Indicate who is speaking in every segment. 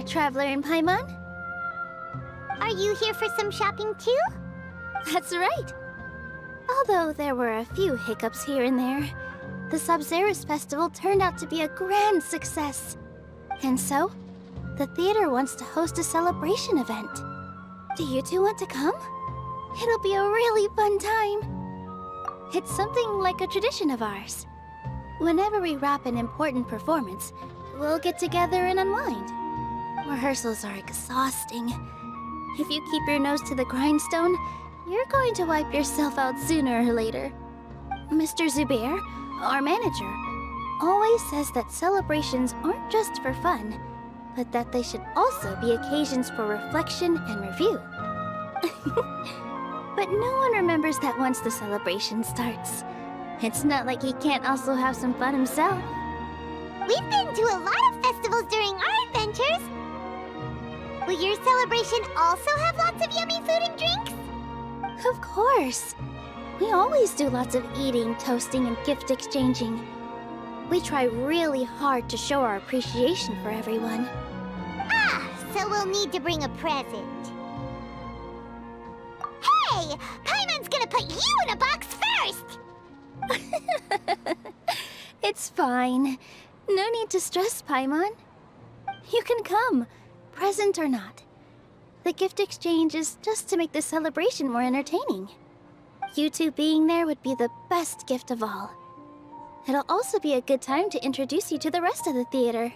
Speaker 1: Traveler in Paimon.
Speaker 2: Are you here for some shopping too?
Speaker 1: That's right. Although there were a few hiccups here and there, the Sabzerus Festival turned out to be a grand success. And so, the theater wants to host a celebration event. Do you two want to come? It'll be a really fun time. It's something like a tradition of ours. Whenever we wrap an important performance, we'll get together and unwind. Rehearsals are exhausting. If you keep your nose to the grindstone, you're going to wipe yourself out sooner or later. Mr. Zubair, our manager, always says that celebrations aren't just for fun, but that they should also be occasions for reflection and review. But no one remembers that once the celebration starts. It's not like he can't also have some fun himself.
Speaker 2: We've been to a lot of festivals during our adventures. Will your celebration also have lots of yummy food and drinks?
Speaker 1: Of course. We always do lots of eating, toasting, and gift exchanging. We try really hard to show our appreciation for everyone.
Speaker 2: Ah, so we'll need to bring a present. Hey! Paimon's gonna put you in a box first!
Speaker 1: It's fine. No need to stress, Paimon. You can come, present or not. The gift exchange is just to make the celebration more entertaining. You two being there would be the best gift of all. It'll also be a good time to introduce you to the rest of the theater.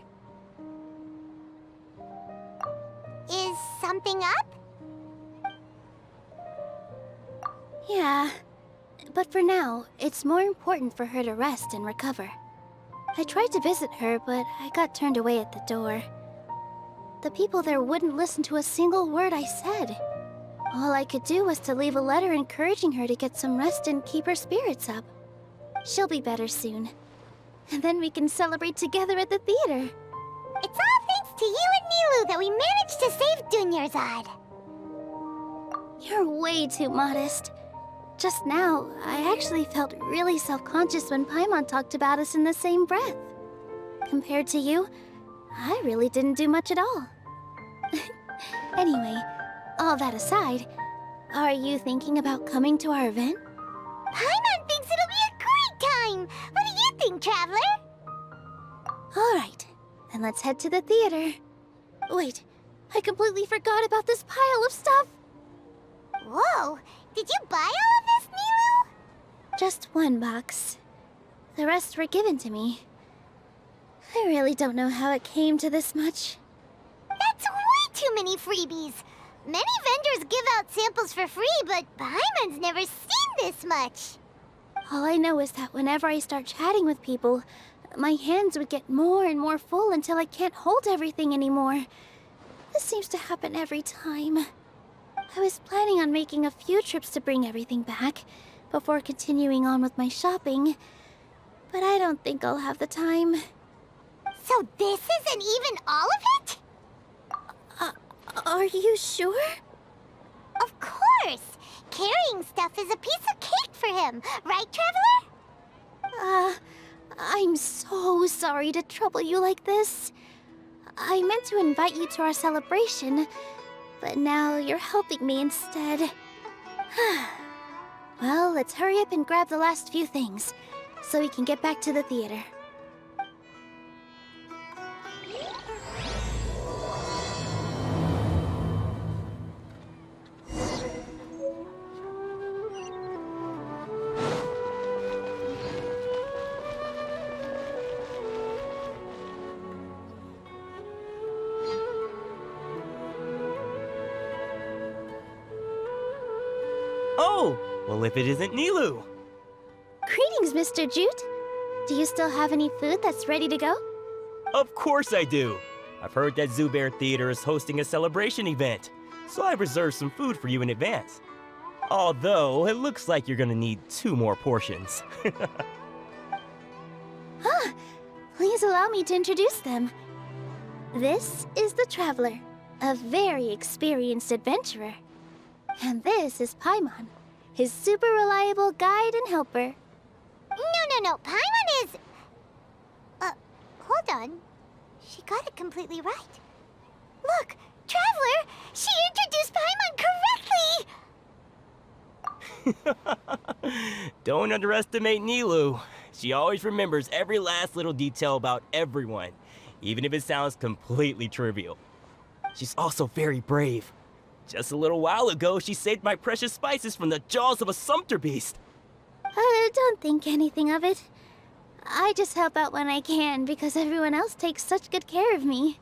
Speaker 2: Is something up?
Speaker 1: Yeah, but for now, it's more important for her to rest and recover. I tried to visit her, but I got turned away at the door. The people there wouldn't listen to a single word I said. All I could do was to leave a letter encouraging her to get some rest and keep her spirits up. She'll be better soon. And then we can celebrate together at the theater.
Speaker 2: It's all thanks to you and Nilou that we managed to save Dunyarzad.
Speaker 1: You're way too modest. Just now, I actually felt really self-conscious when Paimon talked about us in the same breath. Compared to you, I really didn't do much at all. Anyway, all that aside, are you thinking about coming to our event?
Speaker 2: Paimon thinks it'll be a great time! What do you think, Traveler?
Speaker 1: Alright, then let's head to the theater. Wait, I completely forgot about this pile of stuff!
Speaker 2: Whoa! Did you buy all of this, Nilou?
Speaker 1: Just one box. The rest were given to me. I really don't know how it came to this much.
Speaker 2: That's way too many freebies! Many vendors give out samples for free, but Paimon's never seen this much.
Speaker 1: All I know is that whenever I start chatting with people, my hands would get more and more full until I can't hold everything anymore. This seems to happen every time. I was planning on making a few trips to bring everything back before continuing on with my shopping, but I don't think I'll have the time.
Speaker 2: So this isn't even all of it?
Speaker 1: Are you sure?
Speaker 2: Of course! Carrying stuff is a piece of cake for him, right, Traveler?
Speaker 1: I'm so sorry to trouble you like this. I meant to invite you to our celebration, but now you're helping me instead. Well, let's hurry up and grab the last few things, so we can get back to the theater.
Speaker 3: Oh! Well, if it isn't Nilou!
Speaker 1: Greetings, Mr. Jute. Do you still have any food that's ready to go?
Speaker 3: Of course I do! I've heard that Zubair Theater is hosting a celebration event, so I've reserved some food for you in advance. Although, it looks like you're gonna need 2 more portions.
Speaker 1: Please allow me to introduce them. This is the Traveler, a very experienced adventurer. And this is Paimon, his super reliable guide and helper.
Speaker 2: No. Paimon is... hold on. She got it completely right. Look, Traveler! She introduced Paimon correctly!
Speaker 3: Don't underestimate Nilou. She always remembers every last little detail about everyone, even if it sounds completely trivial. She's also very brave. Just a little while ago, she saved my precious spices from the jaws of a sumpter beast.
Speaker 1: Don't think anything of it. I just help out when I can because everyone else takes such good care of me.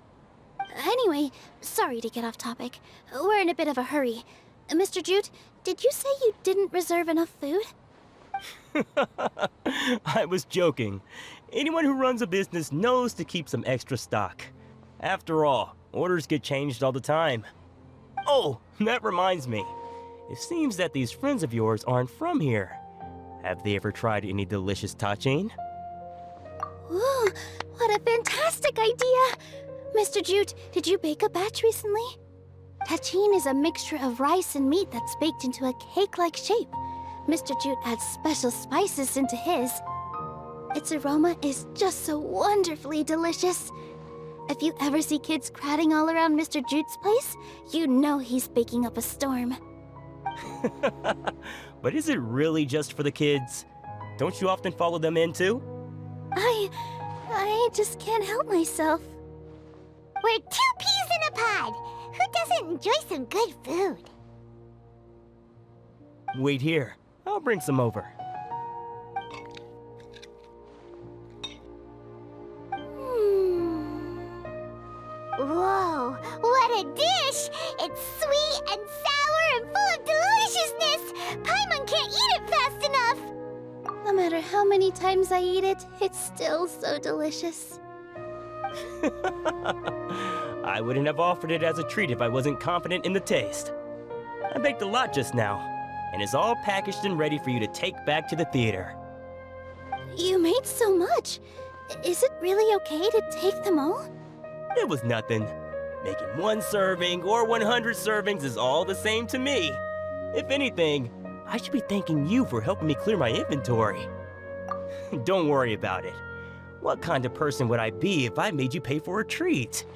Speaker 1: Anyway, sorry to get off topic. We're in a bit of a hurry. Mr. Jute, did you say you didn't reserve enough food?
Speaker 3: I was joking. Anyone who runs a business knows to keep some extra stock. After all, orders get changed all the time. Oh, that reminds me. It seems that these friends of yours aren't from here. Have they ever tried any delicious tachin?
Speaker 1: Ooh, what a fantastic idea! Mr. Jute, did you bake a batch recently? Tachin is a mixture of rice and meat that's baked into a cake-like shape. Mr. Jute adds special spices into his. Its aroma is just so wonderfully delicious. If you ever see kids crowding all around Mr. Jute's place, you know he's baking up a storm.
Speaker 3: But is it really just for the kids? Don't you often follow them in too?
Speaker 1: I just can't help myself.
Speaker 2: We're 2 peas in a pod! Who doesn't enjoy some good food?
Speaker 3: Wait here. I'll bring some over.
Speaker 2: Whoa, what a dish! It's sweet and sour and full of deliciousness! Paimon can't eat it fast enough!
Speaker 1: No matter how many times I eat it, it's still so delicious.
Speaker 3: I wouldn't have offered it as a treat if I wasn't confident in the taste. I baked a lot just now, and it's all packaged and ready for you to take back to the theater.
Speaker 1: You made so much. Is it really okay to take them all?
Speaker 3: It was nothing. Making 1 serving or 100 servings is all the same to me. If anything, I should be thanking you for helping me clear my inventory. Don't worry about it. What kind of person would I be if I made you pay for a treat?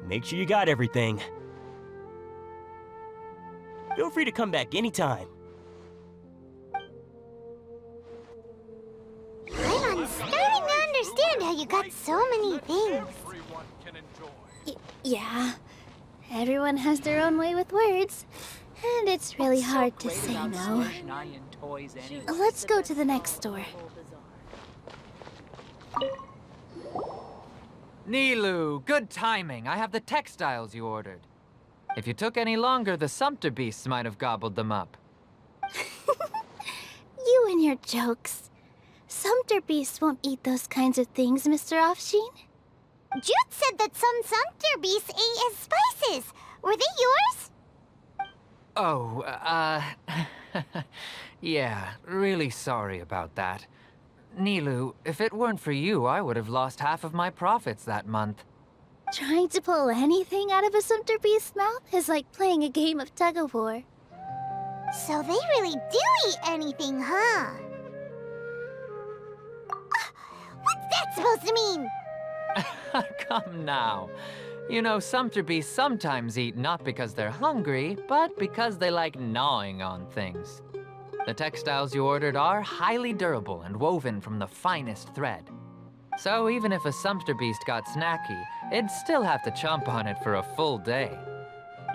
Speaker 3: Make sure you got everything. Feel free to come back anytime.
Speaker 2: I'm starting to understand how you got so many things.
Speaker 1: Yeah. Everyone has their own way with words. And it's really hard to say no. Let's go to the next store.
Speaker 4: Nilou, good timing. I have the textiles you ordered. If you took any longer, the sumpter beasts might have gobbled them up.
Speaker 1: You and your jokes. Sumpter beasts won't eat those kinds of things, Mr. Offsheen.
Speaker 2: Jute said that some sumpter beasts ate his spices. Were they yours?
Speaker 4: Oh, yeah, really sorry about that. Nilou, if it weren't for you, I would have lost half of my profits that month.
Speaker 1: Trying to pull anything out of a sumpter beast's mouth is like playing a game of tug-of-war.
Speaker 2: So they really do eat anything, huh? What's that supposed to mean?
Speaker 4: Come now. You know, sumpter beasts sometimes eat not because they're hungry, but because they like gnawing on things. The textiles you ordered are highly durable and woven from the finest thread. So even if a sumpter beast got snacky, it'd still have to chomp on it for a full day.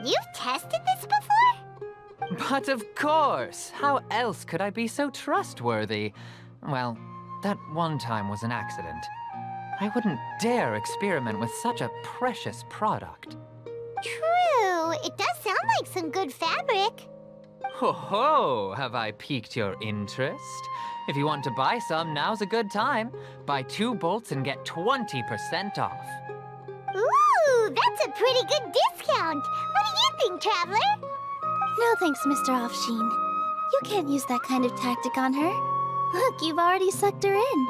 Speaker 2: You've tested this before?
Speaker 4: But of course! How else could I be so trustworthy? Well, that one time was an accident. I wouldn't dare experiment with such a precious product.
Speaker 2: True. It does sound like some good fabric.
Speaker 4: Ho ho! Have I piqued your interest? If you want to buy some, now's a good time. Buy 2 bolts and get 20% off.
Speaker 2: Ooh, that's a pretty good discount. What do you think, Traveler?
Speaker 1: No thanks, Mr. Offsheen. You can't use that kind of tactic on her. Look, you've already sucked her in.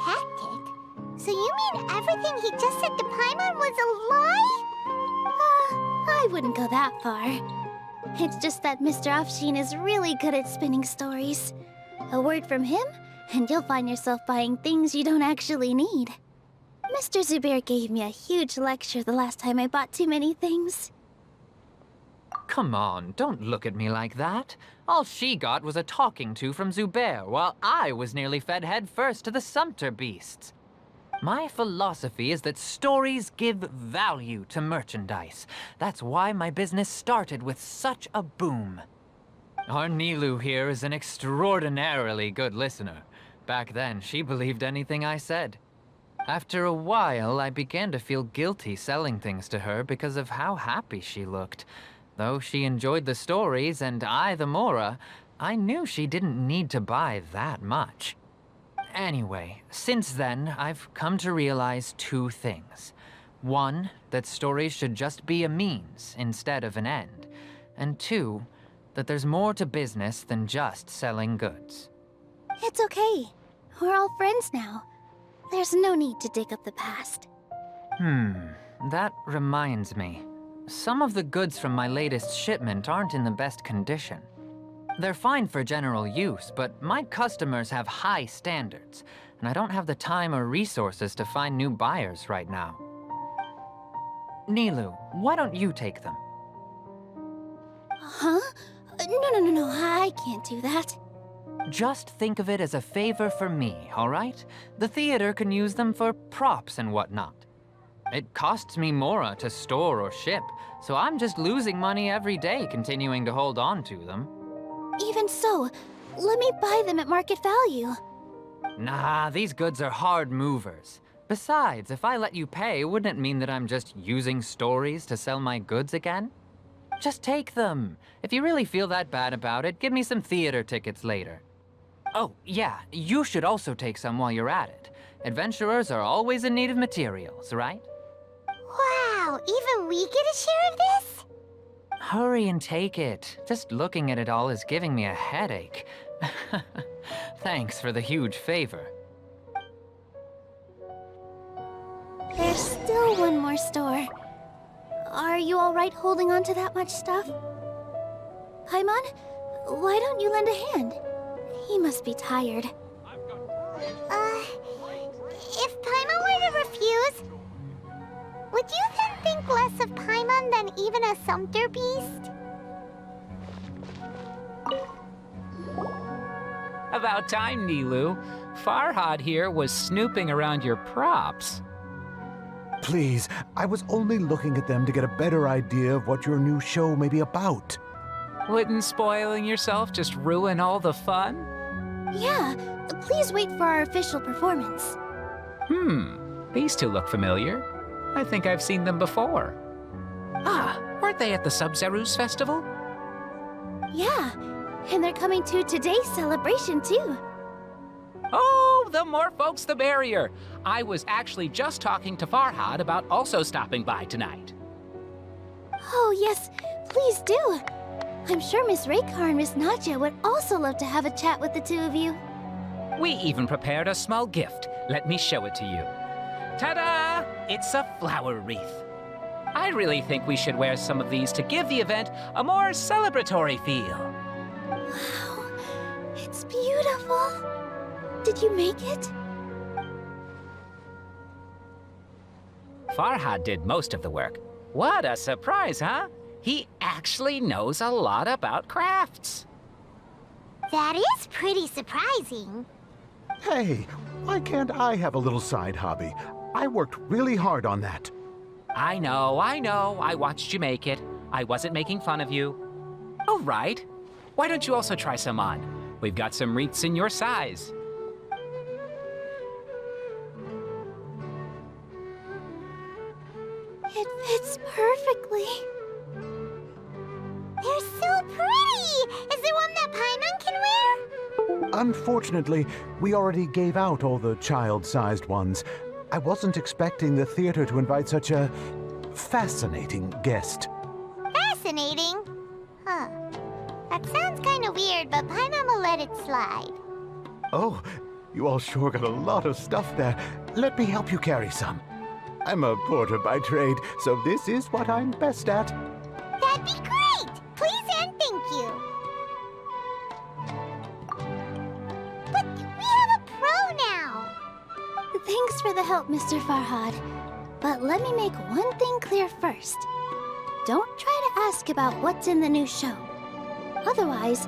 Speaker 2: Tactic? So you mean everything he just said to Paimon was a lie?
Speaker 1: I wouldn't go that far. It's just that Mr. Offsheen is really good at spinning stories. A word from him, and you'll find yourself buying things you don't actually need. Mr. Zubair gave me a huge lecture the last time I bought too many things.
Speaker 4: Come on, don't look at me like that. All she got was a talking to from Zubair, while I was nearly fed head first to the sumpter beasts. My philosophy is that stories give value to merchandise. That's why my business started with such a boom. Our Nilou here is an extraordinarily good listener. Back then, she believed anything I said. After a while, I began to feel guilty selling things to her because of how happy she looked. Though she enjoyed the stories and I the Mora, I knew she didn't need to buy that much. Anyway, since then, I've come to realize two things. One, that stories should just be a means instead of an end. And two, that there's more to business than just selling goods.
Speaker 1: It's okay. We're all friends now. There's no need to dig up the past.
Speaker 4: That reminds me. Some of the goods from my latest shipment aren't in the best condition. They're fine for general use, but my customers have high standards, and I don't have the time or resources to find new buyers right now. Nilou, why don't you take them?
Speaker 1: Huh? No, I can't do that.
Speaker 4: Just think of it as a favor for me, all right? The theater can use them for props and whatnot. It costs me Mora to store or ship, so I'm just losing money every day continuing to hold on to them.
Speaker 1: Even so, let me buy them at market value.
Speaker 4: Nah, these goods are hard movers. Besides, if I let you pay, wouldn't it mean that I'm just using stories to sell my goods again? Just take them. If you really feel that bad about it, give me some theater tickets later. Oh, yeah, you should also take some while you're at it. Adventurers are always in need of materials, right?
Speaker 2: Wow, even we get a share of this?
Speaker 4: Hurry and take it. Just looking at it all is giving me a headache. Thanks for the huge favor.
Speaker 1: There's still one more store. Are you all right holding on to that much stuff? Paimon, why don't you lend a hand? He must be tired.
Speaker 2: If Paimon were to refuse, would you then think less of Paimon than even a sumpter beast?
Speaker 5: About time, Nilou. Farhad here was snooping around your props.
Speaker 6: Please, I was only looking at them to get a better idea of what your new show may be about.
Speaker 5: Wouldn't spoiling yourself just ruin all the fun?
Speaker 1: Yeah, please wait for our official performance.
Speaker 5: These two look familiar. I think I've seen them before. Ah, weren't they at the Sub-Zerus festival?
Speaker 1: Yeah, and they're coming to today's celebration too.
Speaker 5: Oh, the more folks the merrier. I was actually just talking to Farhad about also stopping by tonight.
Speaker 1: Oh yes, please do. I'm sure Miss Raykar and Miss Nadja would also love to have a chat with the two of you.
Speaker 5: We even prepared a small gift. Let me show it to you. Ta-da! It's a flower wreath. I really think we should wear some of these to give the event a more celebratory feel.
Speaker 1: Wow, it's beautiful. Did you make it?
Speaker 5: Farhad did most of the work. What a surprise, huh? He actually knows a lot about crafts.
Speaker 2: That is pretty surprising.
Speaker 6: Hey, why can't I have a little side hobby? I worked really hard on that.
Speaker 5: I know. I watched you make it. I wasn't making fun of you. Oh, right. Why don't you also try some on? We've got some wreaths in your size.
Speaker 1: It fits perfectly.
Speaker 2: They're so pretty! Is there one that Paimon can wear?
Speaker 6: Unfortunately, we already gave out all the child-sized ones. I wasn't expecting the theater to invite such a fascinating guest.
Speaker 2: Fascinating? Huh. That sounds kind of weird, but Paimon will let it slide.
Speaker 6: Oh, you all sure got a lot of stuff there. Let me help you carry some. I'm a porter by trade, so this is what I'm best at.
Speaker 2: That'd be great! Please and thank you. But we have a pro now.
Speaker 1: Thanks for the help, Mr. Farhad. But let me make one thing clear first. Don't try to ask about what's in the new show. Otherwise,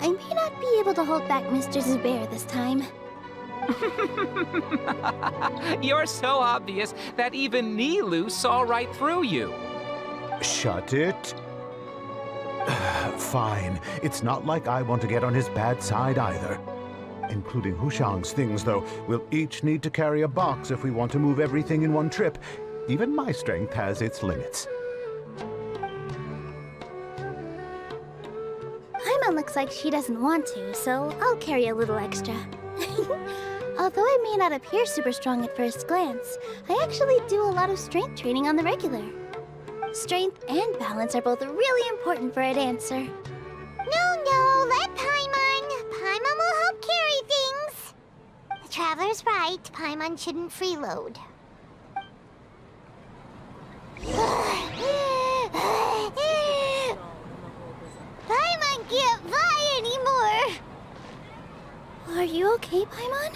Speaker 1: I may not be able to hold back Mr. Zubair this time.
Speaker 5: You're so obvious that even Nilou saw right through you.
Speaker 6: Shut it. Fine. It's not like I want to get on his bad side either. Including Hushang's things, though. We'll each need to carry a box if we want to move everything in one trip. Even my strength has its limits.
Speaker 1: Paimon looks like she doesn't want to, so I'll carry a little extra. Although I may not appear super strong at first glance, I actually do a lot of strength training on the regular. Strength and balance are both really important for a dancer.
Speaker 2: No, let Paimon. Paimon will help carry things. The Traveler's right. Paimon shouldn't freeload. Paimon can't fly anymore.
Speaker 1: Are you okay, Paimon?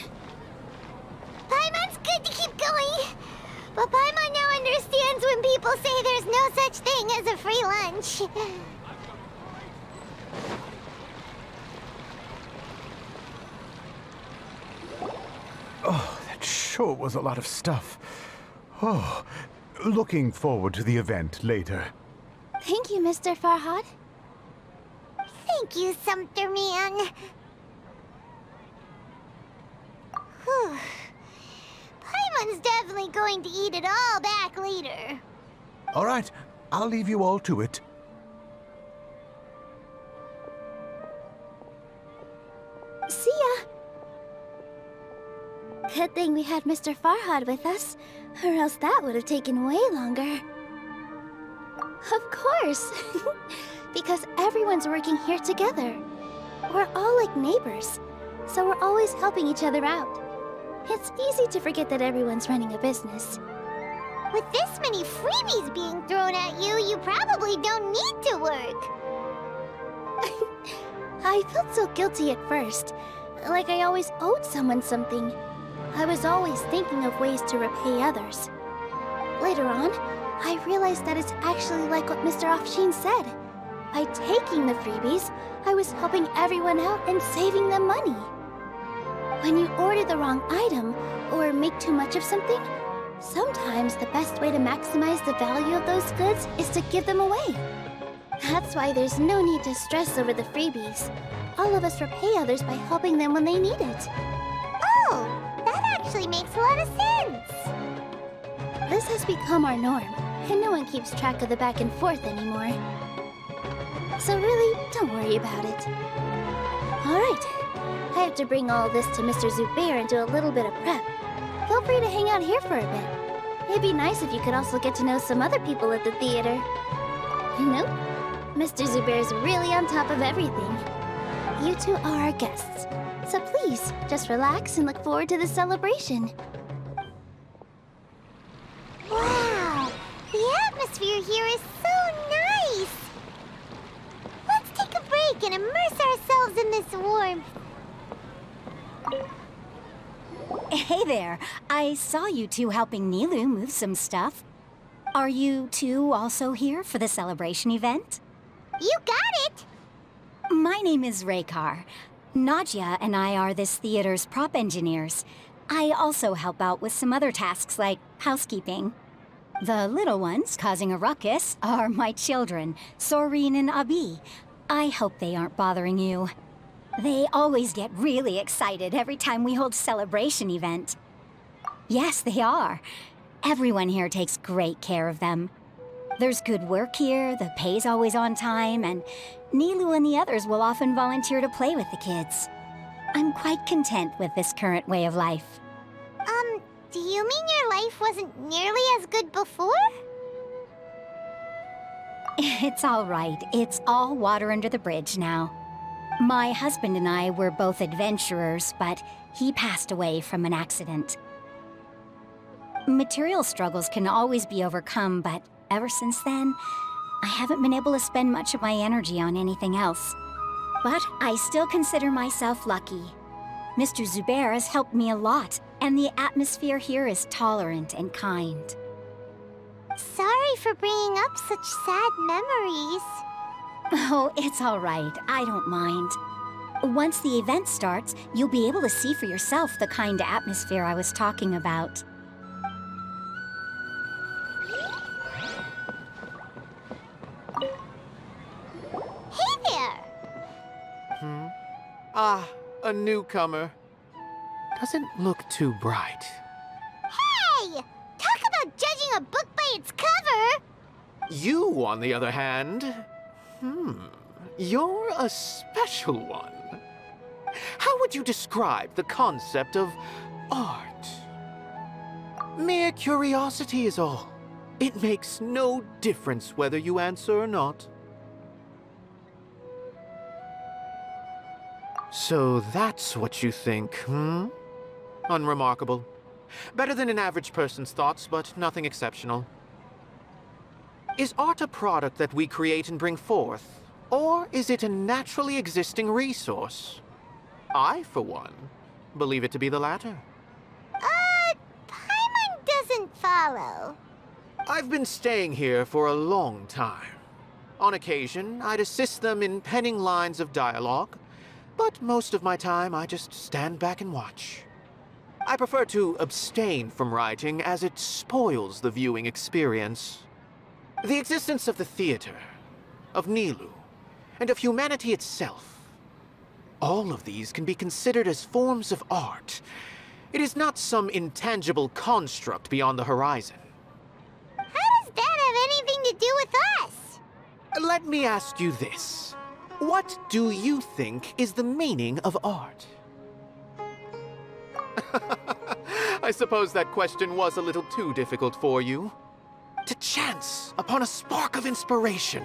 Speaker 2: Paimon's good to keep going. But Paimon now understands when people say there's no such thing as a free lunch.
Speaker 6: Oh, that sure was a lot of stuff. Oh, looking forward to the event later.
Speaker 1: Thank you, Mr. Farhad.
Speaker 2: Thank you, Sumpter Man. Whew. Paimon's definitely going to eat it all back later.
Speaker 6: All right, I'll leave you all to it.
Speaker 1: See ya! Good thing we had Mr. Farhad with us, or else that would have taken way longer. Of course! Because everyone's working here together. We're all like neighbors, so we're always helping each other out. It's easy to forget that everyone's running a business.
Speaker 2: With this many freebies being thrown at you, you probably don't need to work.
Speaker 1: I felt so guilty at first, like I always owed someone something. I was always thinking of ways to repay others. Later on, I realized that it's actually like what Mr. Afshin said. By taking the freebies, I was helping everyone out and saving them money. When you order the wrong item, or make too much of something, sometimes the best way to maximize the value of those goods is to give them away. That's why there's no need to stress over the freebies. All of us repay others by helping them when they need it.
Speaker 2: Oh, that actually makes a lot of sense.
Speaker 1: This has become our norm, and no one keeps track of the back and forth anymore. So really, don't worry about it. All right, I have to bring all this to Mr. Zubair and do a little bit of prep. Feel free to hang out here for a bit. It'd be nice if you could also get to know some other people at the theater. Nope, Mr. Zubair's really on top of everything. You two are our guests, so please, just relax and look forward to the celebration.
Speaker 2: Wow, the atmosphere here is so nice. Let's take a break and immerse ourselves in this warmth.
Speaker 7: Hey there. I saw you two helping Nilou move some stuff. Are you two also here for the celebration event?
Speaker 2: You got it!
Speaker 7: My name is Raykar. Nadia and I are this theater's prop engineers. I also help out with some other tasks like housekeeping. The little ones causing a ruckus are my children, Soreen and Abi. I hope they aren't bothering you. They always get really excited every time we hold a celebration event. Yes, they are. Everyone here takes great care of them. There's good work here, the pay's always on time, and Nilou and the others will often volunteer to play with the kids. I'm quite content with this current way of life.
Speaker 2: Do you mean your life wasn't nearly as good before?
Speaker 7: It's all right. It's all water under the bridge now. My husband and I were both adventurers, but he passed away from an accident. Material struggles can always be overcome, but ever since then, I haven't been able to spend much of my energy on anything else. But I still consider myself lucky. Mr. Zubair has helped me a lot, and the atmosphere here is tolerant and kind.
Speaker 2: Sorry for bringing up such sad memories.
Speaker 7: Oh, it's all right. I don't mind. Once the event starts, you'll be able to see for yourself the kind of atmosphere I was talking about.
Speaker 2: Hey there!
Speaker 8: Ah, a newcomer. Doesn't look too bright.
Speaker 2: Hey! Talk about judging a book by its cover!
Speaker 8: You, on the other hand, you're a special one. How would you describe the concept of art? Mere curiosity is all. It makes no difference whether you answer or not. So that's what you think, Unremarkable. Better than an average person's thoughts, but nothing exceptional. Is art a product that we create and bring forth? Or is it a naturally existing resource? I, for one, believe it to be the latter.
Speaker 2: Paimon doesn't follow.
Speaker 8: I've been staying here for a long time. On occasion, I'd assist them in penning lines of dialogue, but most of my time I just stand back and watch. I prefer to abstain from writing as it spoils the viewing experience. The existence of the theater, of Nilou, and of humanity itself. All of these can be considered as forms of art. It is not some intangible construct beyond the horizon.
Speaker 2: How does that have anything to do with us?
Speaker 8: Let me ask you this. What do you think is the meaning of art? I suppose that question was a little too difficult for you. To chance upon a spark of inspiration.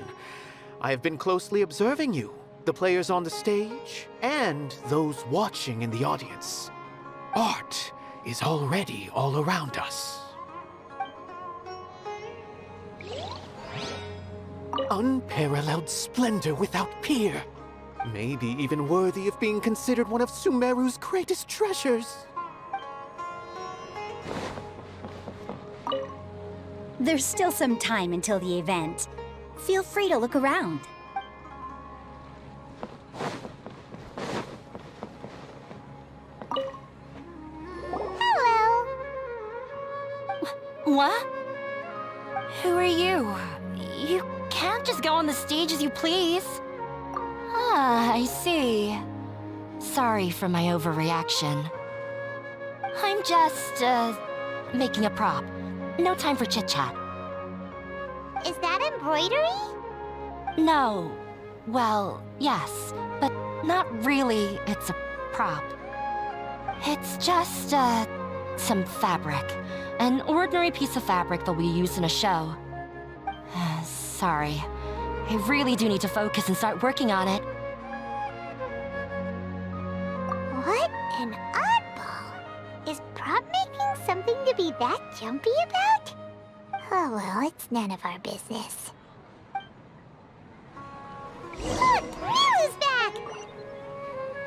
Speaker 8: I have been closely observing you, the players on the stage, and those watching in the audience. Art is already all around us. Unparalleled splendor without peer. Maybe even worthy of being considered one of Sumeru's greatest treasures.
Speaker 7: There's still some time until the event. Feel free to look around.
Speaker 2: Hello.
Speaker 9: What? Who are you? You can't just go on the stage as you please. Ah, I see. Sorry for my overreaction. I'm just, making a prop. No time for chit-chat.
Speaker 2: Is that embroidery?
Speaker 9: No. Well, yes, but not really. It's a prop. It's just, some fabric. An ordinary piece of fabric that we use in a show. Sorry. I really do need to focus and start working on it.
Speaker 2: What an oddball. Is prop making something to be that jumpy about? Oh well, it's none of our business. Look! Nilou's back!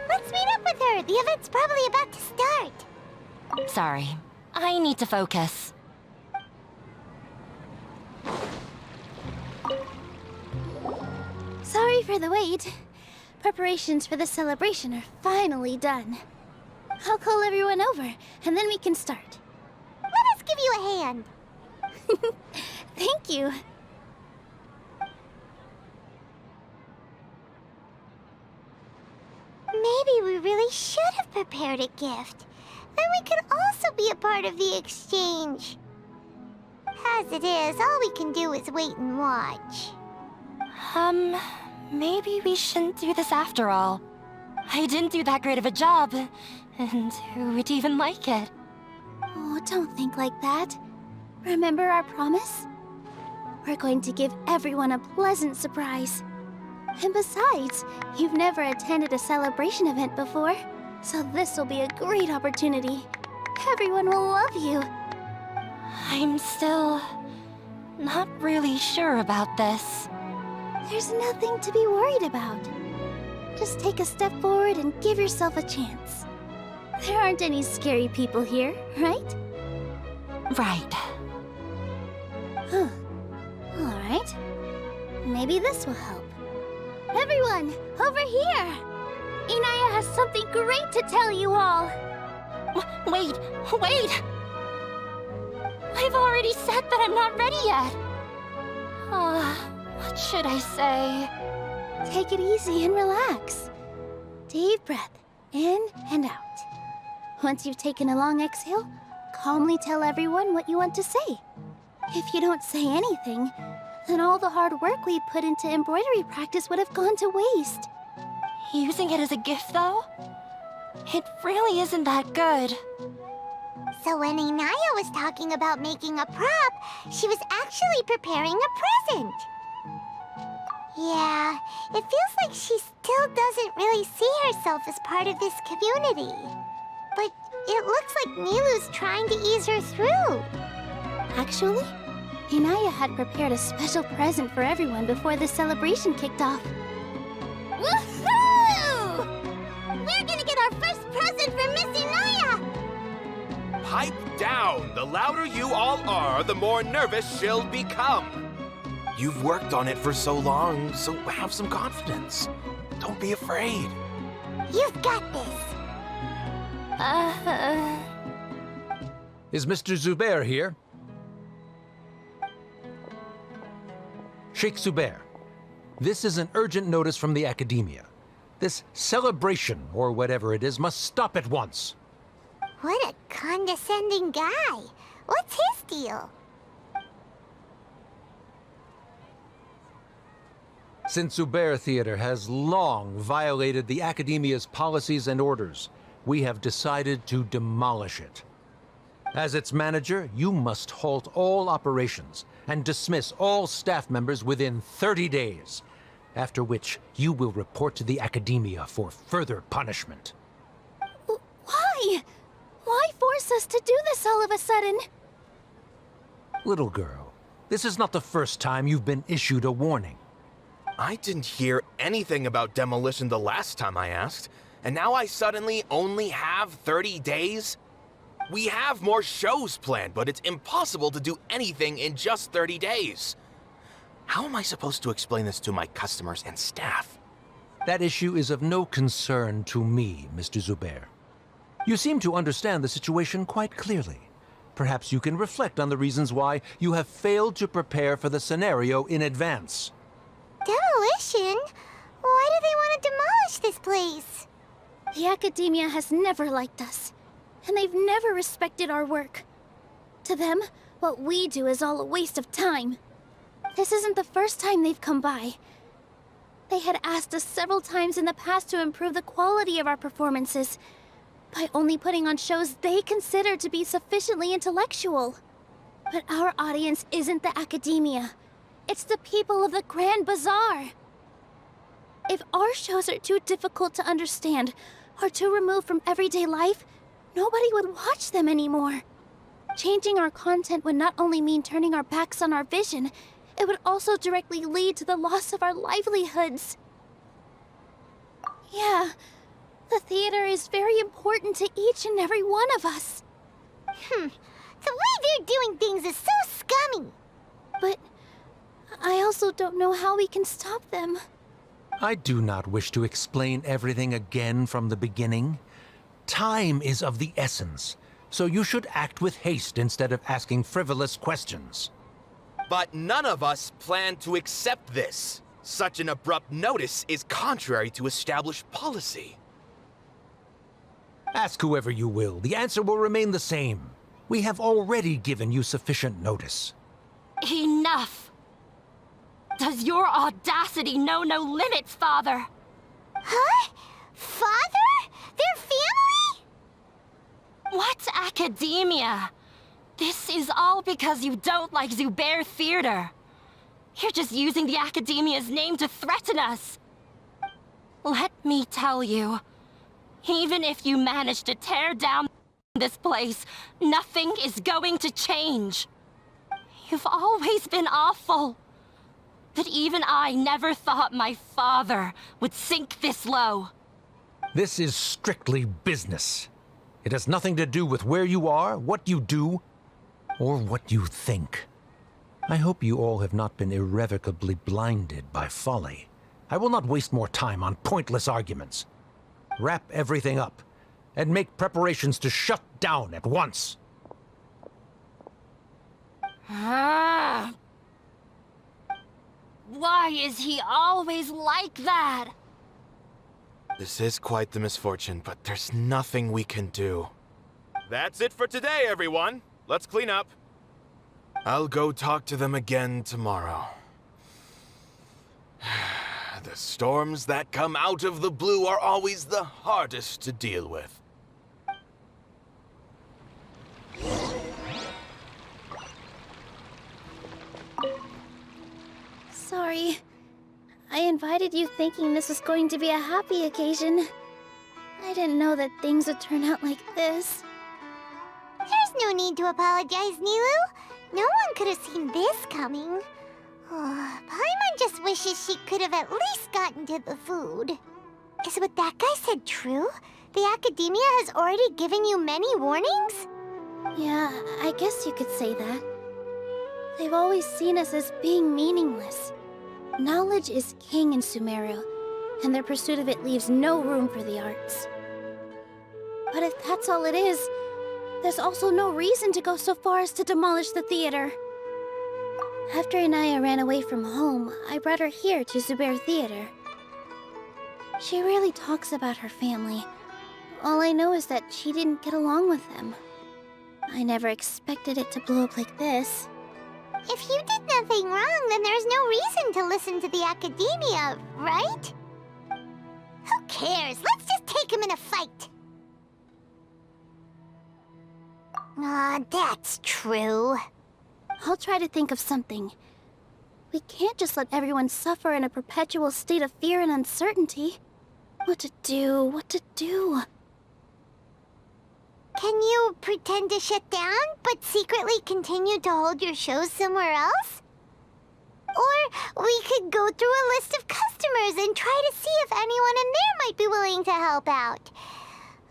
Speaker 2: Let's meet up with her. The event's probably about to start.
Speaker 9: Sorry. I need to focus.
Speaker 1: Sorry for the wait. Preparations for the celebration are finally done. I'll call everyone over, and then we can start.
Speaker 2: Let us give you a hand.
Speaker 1: Thank you.
Speaker 2: Maybe we really should have prepared a gift. Then we could also be a part of the exchange. As it is, all we can do is wait and watch.
Speaker 9: Maybe we shouldn't do this after all. I didn't do that great of a job, and who would even like it?
Speaker 1: Oh, don't think like that. Remember our promise? We're going to give everyone a pleasant surprise. And besides, you've never attended a celebration event before, so this will be a great opportunity. Everyone will love you.
Speaker 9: I'm still not really sure about this.
Speaker 1: There's nothing to be worried about. Just take a step forward and give yourself a chance. There aren't any scary people here, right?
Speaker 9: Right.
Speaker 1: Huh. Alright. Maybe this will help. Everyone, over here! Inaya has something great to tell you all!
Speaker 9: Wait! I've already said that I'm not ready yet! What should I say?
Speaker 1: Take it easy and relax. Deep breath, in and out. Once you've taken a long exhale, calmly tell everyone what you want to say. If you don't say anything, then all the hard work we put into embroidery practice would have gone to waste.
Speaker 9: Using it as a gift, though? It really isn't that good.
Speaker 2: So when Inaya was talking about making a prop, she was actually preparing a present. Yeah, it feels like she still doesn't really see herself as part of this community. But it looks like Nilou's trying to ease her through.
Speaker 1: Actually, Inaya had prepared a special present for everyone before the celebration kicked off.
Speaker 2: Woohoo! We're gonna get our first present from Miss Inaya!
Speaker 10: Pipe down! The louder you all are, the more nervous she'll become. You've worked on it for so long, so have some confidence. Don't be afraid.
Speaker 2: You've got this.
Speaker 11: Is Mr. Zubair here? Sheikh Zubair, this is an urgent notice from the Academia. This celebration, or whatever it is, must stop at once.
Speaker 2: What a condescending guy. What's his deal?
Speaker 11: Since Zubair Theater has long violated the Academia's policies and orders, we have decided to demolish it. As its manager, you must halt all operations and dismiss all staff members within 30 days, after which you will report to the Academia for further punishment.
Speaker 1: Why? Why force us to do this all of a sudden?
Speaker 11: Little girl, this is not the first time you've been issued a warning.
Speaker 10: I didn't hear anything about demolition the last time I asked, and now I suddenly only have 30 days? We have more shows planned, but it's impossible to do anything in just 30 days. How am I supposed to explain this to my customers and staff?
Speaker 11: That issue is of no concern to me, Mr. Zubair. You seem to understand the situation quite clearly. Perhaps you can reflect on the reasons why you have failed to prepare for the scenario in advance.
Speaker 2: Demolition? Why do they want to demolish this place?
Speaker 1: The Academia has never liked us, and they've never respected our work. To them, what we do is all a waste of time. This isn't the first time they've come by. They had asked us several times in the past to improve the quality of our performances by only putting on shows they consider to be sufficiently intellectual. But our audience isn't the Academia. It's the people of the Grand Bazaar. If our shows are too difficult to understand or too removed from everyday life, nobody would watch them anymore. Changing our content would not only mean turning our backs on our vision, it would also directly lead to the loss of our livelihoods. Yeah, the theater is very important to each and every one of us.
Speaker 2: The way they're doing things is so scummy.
Speaker 1: But I also don't know how we can stop them.
Speaker 11: I do not wish to explain everything again from the beginning. Time is of the essence, so you should act with haste instead of asking frivolous questions.
Speaker 10: But none of us plan to accept this. Such an abrupt notice is contrary to established policy.
Speaker 11: Ask whoever you will, the answer will remain the same. We have already given you sufficient notice.
Speaker 9: Enough! Does your audacity know no limits, Father?
Speaker 2: Huh? Father? Their family?
Speaker 9: What academia? This is all because you don't like Zubair Theater. You're just using the Academia's name to threaten us. Let me tell you, even if you manage to tear down this place, nothing is going to change. You've always been awful. But even I never thought my father would sink this low.
Speaker 11: This is strictly business. It has nothing to do with where you are, what you do, or what you think. I hope you all have not been irrevocably blinded by folly. I will not waste more time on pointless arguments. Wrap everything up, and make preparations to shut down at once.
Speaker 9: Ah. Why is he always like that?
Speaker 10: This is quite the misfortune, but there's nothing we can do. That's it for today, everyone. Let's clean up. I'll go talk to them again tomorrow. The storms that come out of the blue are always the hardest to deal with.
Speaker 1: Sorry. I invited you thinking this was going to be a happy occasion. I didn't know that things would turn out like this.
Speaker 2: There's no need to apologize, Nilou. No one could have seen this coming. Paimon just wishes she could have at least gotten to the food. Is what that guy said true? The Academia has already given you many warnings?
Speaker 1: Yeah, I guess you could say that. They've always seen us as being meaningless. Knowledge is king in Sumeru, and their pursuit of it leaves no room for the arts. But if that's all it is, there's also no reason to go so far as to demolish the theater. After Inaya ran away from home, I brought her here to Zubair Theater. She really talks about her family. All I know is that she didn't get along with them. I never expected it to blow up like this.
Speaker 2: If you did nothing wrong, then there's no reason to listen to the Academia, right? Who cares? Let's just take him in a fight. That's true.
Speaker 1: I'll try to think of something. We can't just let everyone suffer in a perpetual state of fear and uncertainty. What to do? What to do?
Speaker 2: Can you pretend to shut down, but secretly continue to hold your shows somewhere else? Or we could go through a list of customers and try to see if anyone in there might be willing to help out.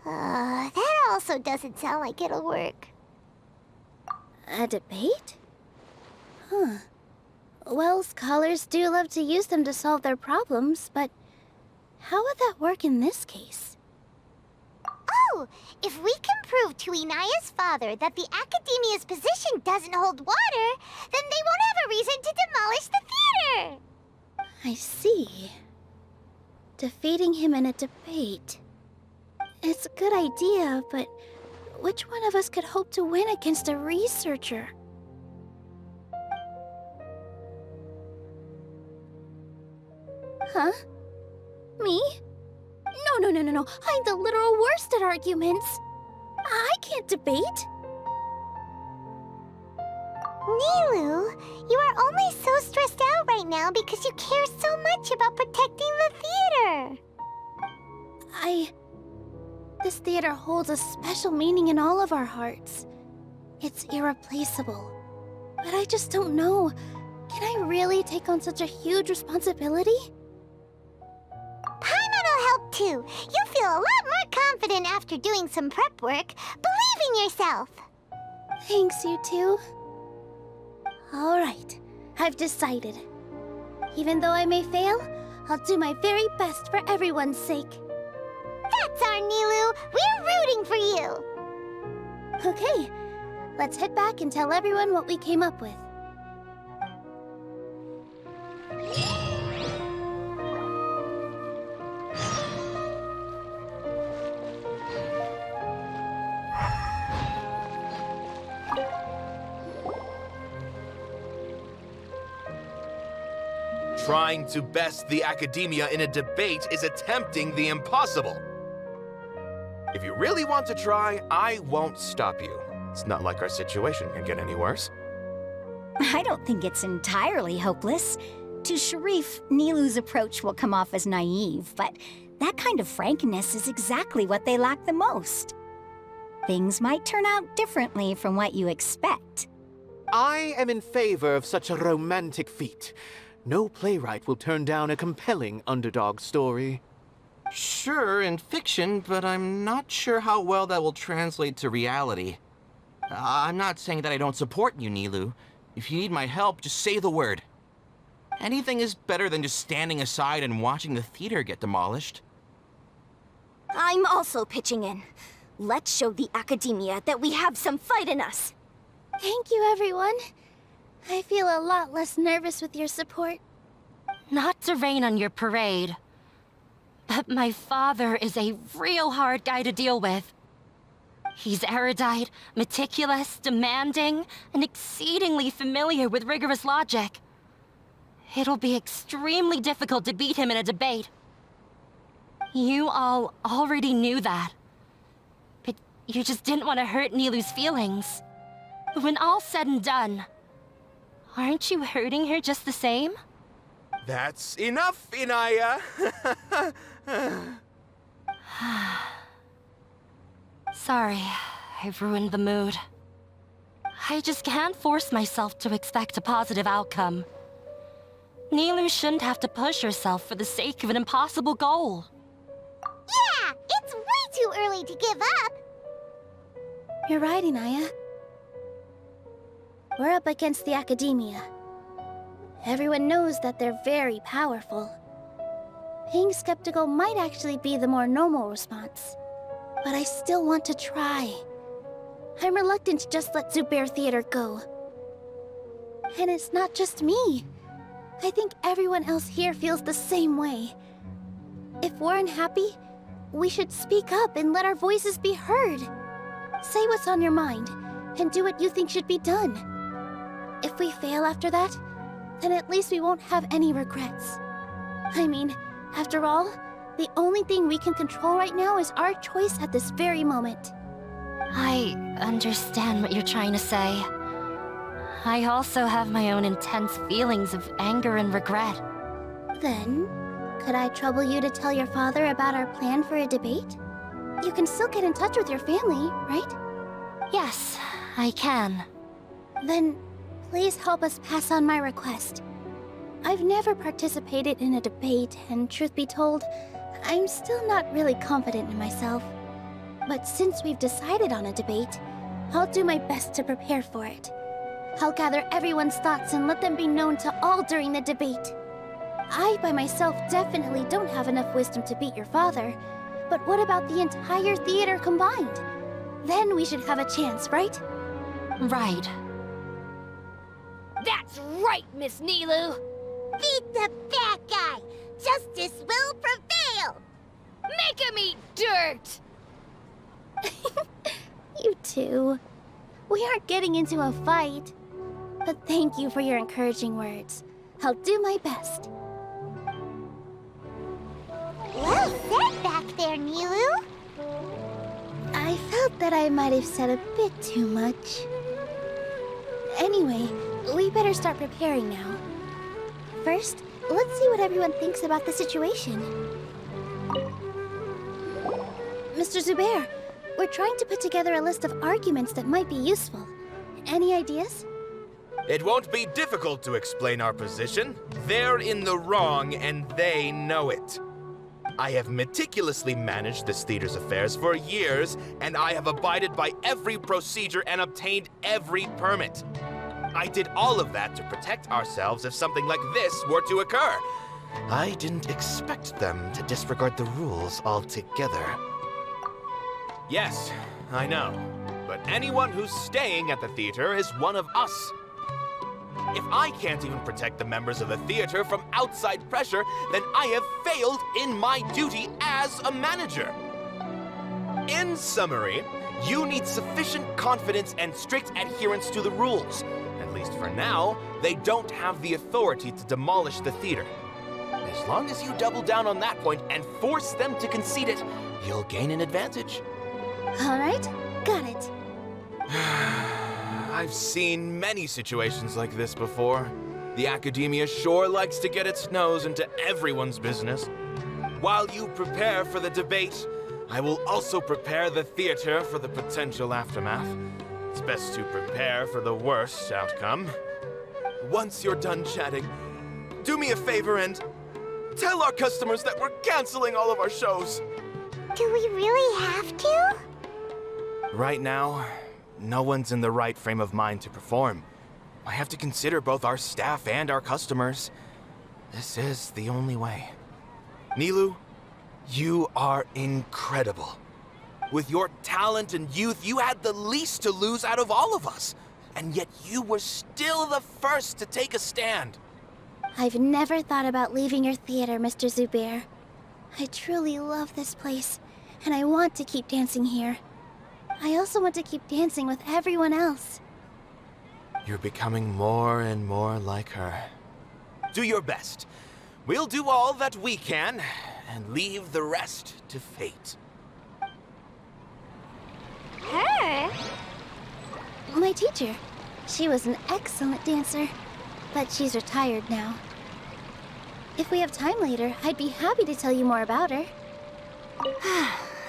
Speaker 2: That also doesn't sound like it'll work.
Speaker 1: A debate? Huh. Well, scholars do love to use them to solve their problems, but how would that work in this case?
Speaker 2: Oh, if we can prove to Inaya's father that the Academia's position doesn't hold water, then they won't have a reason to demolish the theater!
Speaker 1: I see. Defeating him in a debate. It's a good idea, but which one of us could hope to win against a researcher? Huh? Me? No. I'm the literal worst at arguments. I can't debate.
Speaker 2: Nilou, you are only so stressed out right now because you care so much about protecting the theater.
Speaker 1: This theater holds a special meaning in all of our hearts. It's irreplaceable. But I just don't know. Can I really take on such a huge responsibility?
Speaker 2: Paimon will help too. You'll feel a lot more confident after doing some prep work. Believe in yourself.
Speaker 1: Thanks, you two. All right, I've decided. Even though I may fail, I'll do my very best for everyone's sake.
Speaker 2: That's our Nilou. We're rooting for you.
Speaker 1: Okay, let's head back and tell everyone what we came up with.
Speaker 10: Trying to best the Academia in a debate is attempting the impossible. If you really want to try, I won't stop you. It's not like our situation can get any worse.
Speaker 7: I don't think it's entirely hopeless. To Sharif, Nilou's approach will come off as naive, but that kind of frankness is exactly what they lack the most. Things might turn out differently from what you expect.
Speaker 8: I am in favor of such a romantic feat. No playwright will turn down a compelling underdog story. Sure, in fiction, but I'm not sure how well that will translate to reality. I'm not saying that I don't support you, Nilou. If you need my help, just say the word. Anything is better than just standing aside and watching the theater get demolished.
Speaker 7: I'm also pitching in. Let's show the academia that we have some fight in us.
Speaker 1: Thank you, everyone. I feel a lot less nervous with your support.
Speaker 9: Not to rain on your parade, but my father is a real hard guy to deal with. He's erudite, meticulous, demanding, and exceedingly familiar with rigorous logic. It'll be extremely difficult to beat him in a debate. You all already knew that. But you just didn't want to hurt Nilou's feelings. When all's said and done, aren't you hurting her just the same?
Speaker 10: That's enough, Inaya!
Speaker 9: Sorry, I've ruined the mood. I just can't force myself to expect a positive outcome. Nilou shouldn't have to push herself for the sake of an impossible goal.
Speaker 2: Yeah, it's way too early to give up.
Speaker 1: You're right, Inaya. We're up against the academia. Everyone knows that they're very powerful. Being skeptical might actually be the more normal response. But I still want to try. I'm reluctant to just let Zubair Theater go. And it's not just me. I think everyone else here feels the same way. If we're unhappy, we should speak up and let our voices be heard. Say what's on your mind, and do what you think should be done. If we fail after that, then at least we won't have any regrets. I mean, after all, the only thing we can control right now is our choice at this very moment.
Speaker 9: I understand what you're trying to say. I also have my own intense feelings of anger and regret.
Speaker 1: Then, could I trouble you to tell your father about our plan for a debate? You can still get in touch with your family, right?
Speaker 9: Yes, I can.
Speaker 1: Then, please help us pass on my request. I've never participated in a debate, and truth be told, I'm still not really confident in myself. But since we've decided on a debate, I'll do my best to prepare for it. I'll gather everyone's thoughts and let them be known to all during the debate. I, by myself, definitely don't have enough wisdom to beat your father. But what about the entire theater combined? Then we should have a chance, right?
Speaker 9: Right.
Speaker 12: That's right, Miss Nilou!
Speaker 2: Beat the bad guy! Justice will prevail!
Speaker 12: Make him eat dirt!
Speaker 1: You too. We aren't getting into a fight. But thank you for your encouraging words. I'll do my best.
Speaker 2: Well said back there, Nilou.
Speaker 1: I felt that I might have said a bit too much. Anyway, we better start preparing now. First, let's see what everyone thinks about the situation. Mr. Zubair, we're trying to put together a list of arguments that might be useful. Any ideas?
Speaker 10: It won't be difficult to explain our position. They're in the wrong, and they know it. I have meticulously managed this theater's affairs for years, and I have abided by every procedure and obtained every permit. I did all of that to protect ourselves if something like this were to occur. I didn't expect them to disregard the rules altogether. Yes, I know. But anyone who's staying at the theater is one of us. If I can't even protect the members of the theater from outside pressure, then I have failed in my duty as a manager. In summary, you need sufficient confidence and strict adherence to the rules. At least for now, they don't have the authority to demolish the theater. As long as you double down on that point and force them to concede it, you'll gain an advantage.
Speaker 1: All right, got it.
Speaker 10: I've seen many situations like this before. The academia sure likes to get its nose into everyone's business. While you prepare for the debate, I will also prepare the theater for the potential aftermath. It's best to prepare for the worst outcome. Once you're done chatting, do me a favor and Tell our customers that we're canceling all of our shows.
Speaker 2: Do we really have to?
Speaker 10: Right now, no one's in the right frame of mind to perform. I have to consider both our staff and our customers. This is the only way. Nilou, you are incredible. With your talent and youth, you had the least to lose out of all of us. And yet you were still the first to take a stand.
Speaker 1: I've never thought about leaving your theater, Mr. Zubair. I truly love this place, and I want to keep dancing here. I also want to keep dancing with everyone else.
Speaker 10: You're becoming more and more like her. Do your best. We'll do all that we can, and leave the rest to fate.
Speaker 2: Her?
Speaker 1: My teacher. She was an excellent dancer, but she's retired now. If we have time later, I'd be happy to tell you more about her.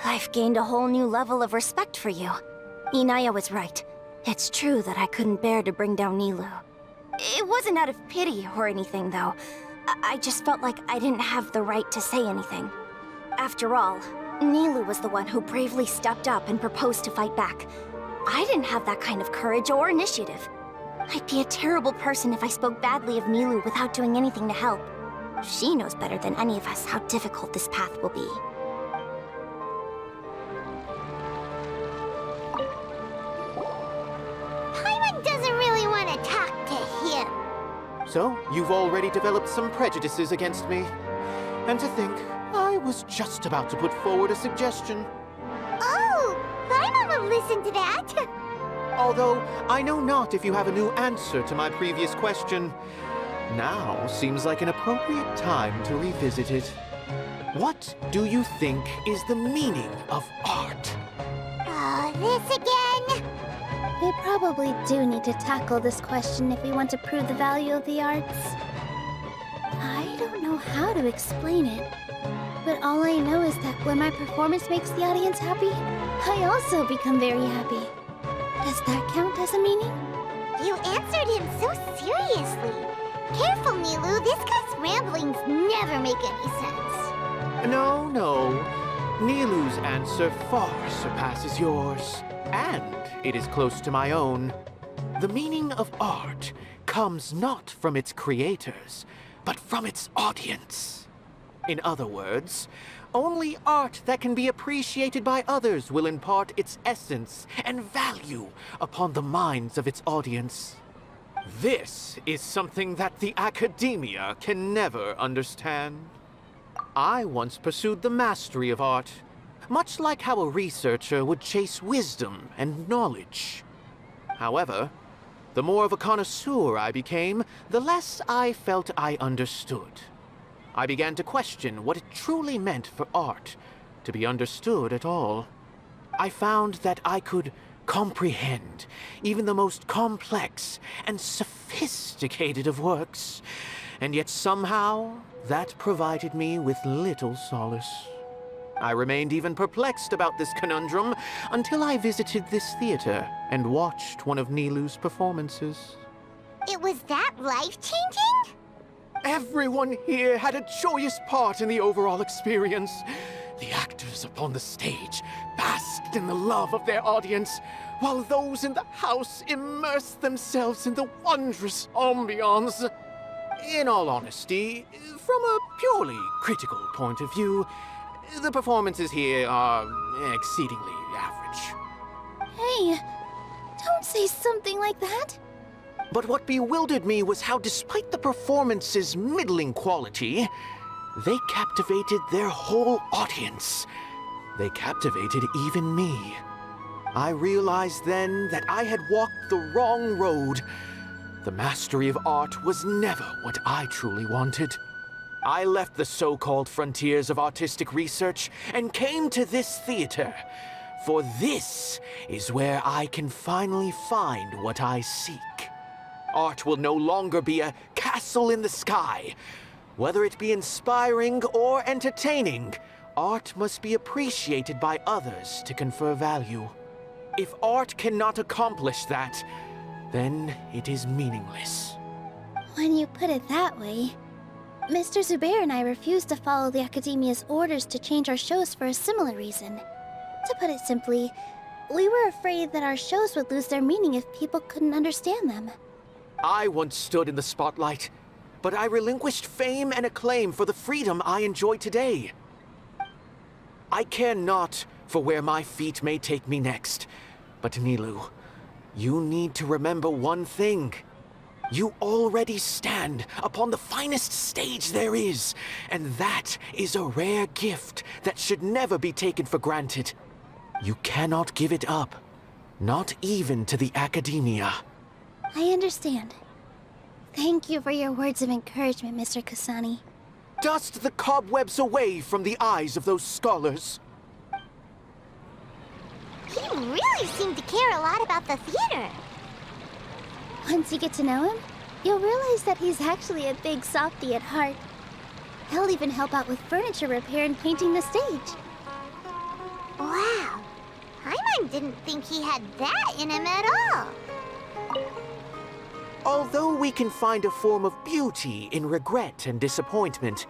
Speaker 7: I've gained a whole new level of respect for you. Inaya was right. It's true that I couldn't bear to bring down Nilou. It wasn't out of pity or anything, though. I just felt like I didn't have the right to say anything. After all, Nilou was the one who bravely stepped up and proposed to fight back. I didn't have that kind of courage or initiative. I'd be a terrible person if I spoke badly of Nilou without doing anything to help. She knows better than any of us how difficult this path will be.
Speaker 2: Paimon doesn't really want to talk to him.
Speaker 8: So, you've already developed some prejudices against me. And to think, I was just about to put forward a suggestion.
Speaker 2: Oh, Paimon will listen to that.
Speaker 8: Although, I know not if you have a new answer to my previous question. Now seems like an appropriate time to revisit it. What do you think is the meaning of art?
Speaker 2: Oh, this again?
Speaker 1: We probably do need to tackle this question if we want to prove the value of the arts. I don't know how to explain it, but all I know is that when my performance makes the audience happy, I also become very happy. Does that count as a meaning?
Speaker 2: You answered him so seriously. Careful, Nilou. This guy's ramblings never make any sense.
Speaker 8: No. Nilou's answer far surpasses yours. And it is close to my own. The meaning of art comes not from its creators, but from its audience. In other words, only art that can be appreciated by others will impart its essence and value upon the minds of its audience. This is something that the academia can never understand. I once pursued the mastery of art, much like how a researcher would chase wisdom and knowledge. However, the more of a connoisseur I became, the less I felt I understood. I began to question what it truly meant for art to be understood at all. I found that I could comprehend even the most complex and sophisticated of works, and yet somehow that provided me with little solace. I remained even perplexed about this conundrum until I visited this theater and watched one of Nilou's performances.
Speaker 2: It was that life-changing?
Speaker 8: Everyone here had a joyous part in the overall experience. The actors upon the stage basked in the love of their audience, while those in the house immersed themselves in the wondrous ambiance. In all honesty, from a purely critical point of view, the performances here are exceedingly average.
Speaker 1: Hey, don't say something like that.
Speaker 8: But what bewildered me was how, despite the performance's middling quality, they captivated their whole audience. They captivated even me. I realized then that I had walked the wrong road. The mastery of art was never what I truly wanted. I left the so-called frontiers of artistic research and came to this theater, for this is where I can finally find what I seek. Art will no longer be a castle in the sky. Whether it be inspiring or entertaining, art must be appreciated by others to confer value. If art cannot accomplish that, then it is meaningless.
Speaker 1: When you put it that way, Mr. Zubair and I refused to follow the Academia's orders to change our shows for a similar reason. To put it simply, we were afraid that our shows would lose their meaning if people couldn't understand them.
Speaker 8: I once stood in the spotlight, but I relinquished fame and acclaim for the freedom I enjoy today. I care not for where my feet may take me next, but Nilou, you need to remember one thing. You already stand upon the finest stage there is, and that is a rare gift that should never be taken for granted. You cannot give it up, not even to the Academia.
Speaker 1: I understand. Thank you for your words of encouragement, Mr. Kasani.
Speaker 8: Dust the cobwebs away from the eyes of those scholars.
Speaker 2: He really seemed to care a lot about the theater.
Speaker 1: Once you get to know him, you'll realize that he's actually a big softie at heart. He'll even help out with furniture repair and painting the stage.
Speaker 2: Wow. Paimon didn't think he had that in him at all.
Speaker 8: Although we can find a form of beauty in regret and disappointment,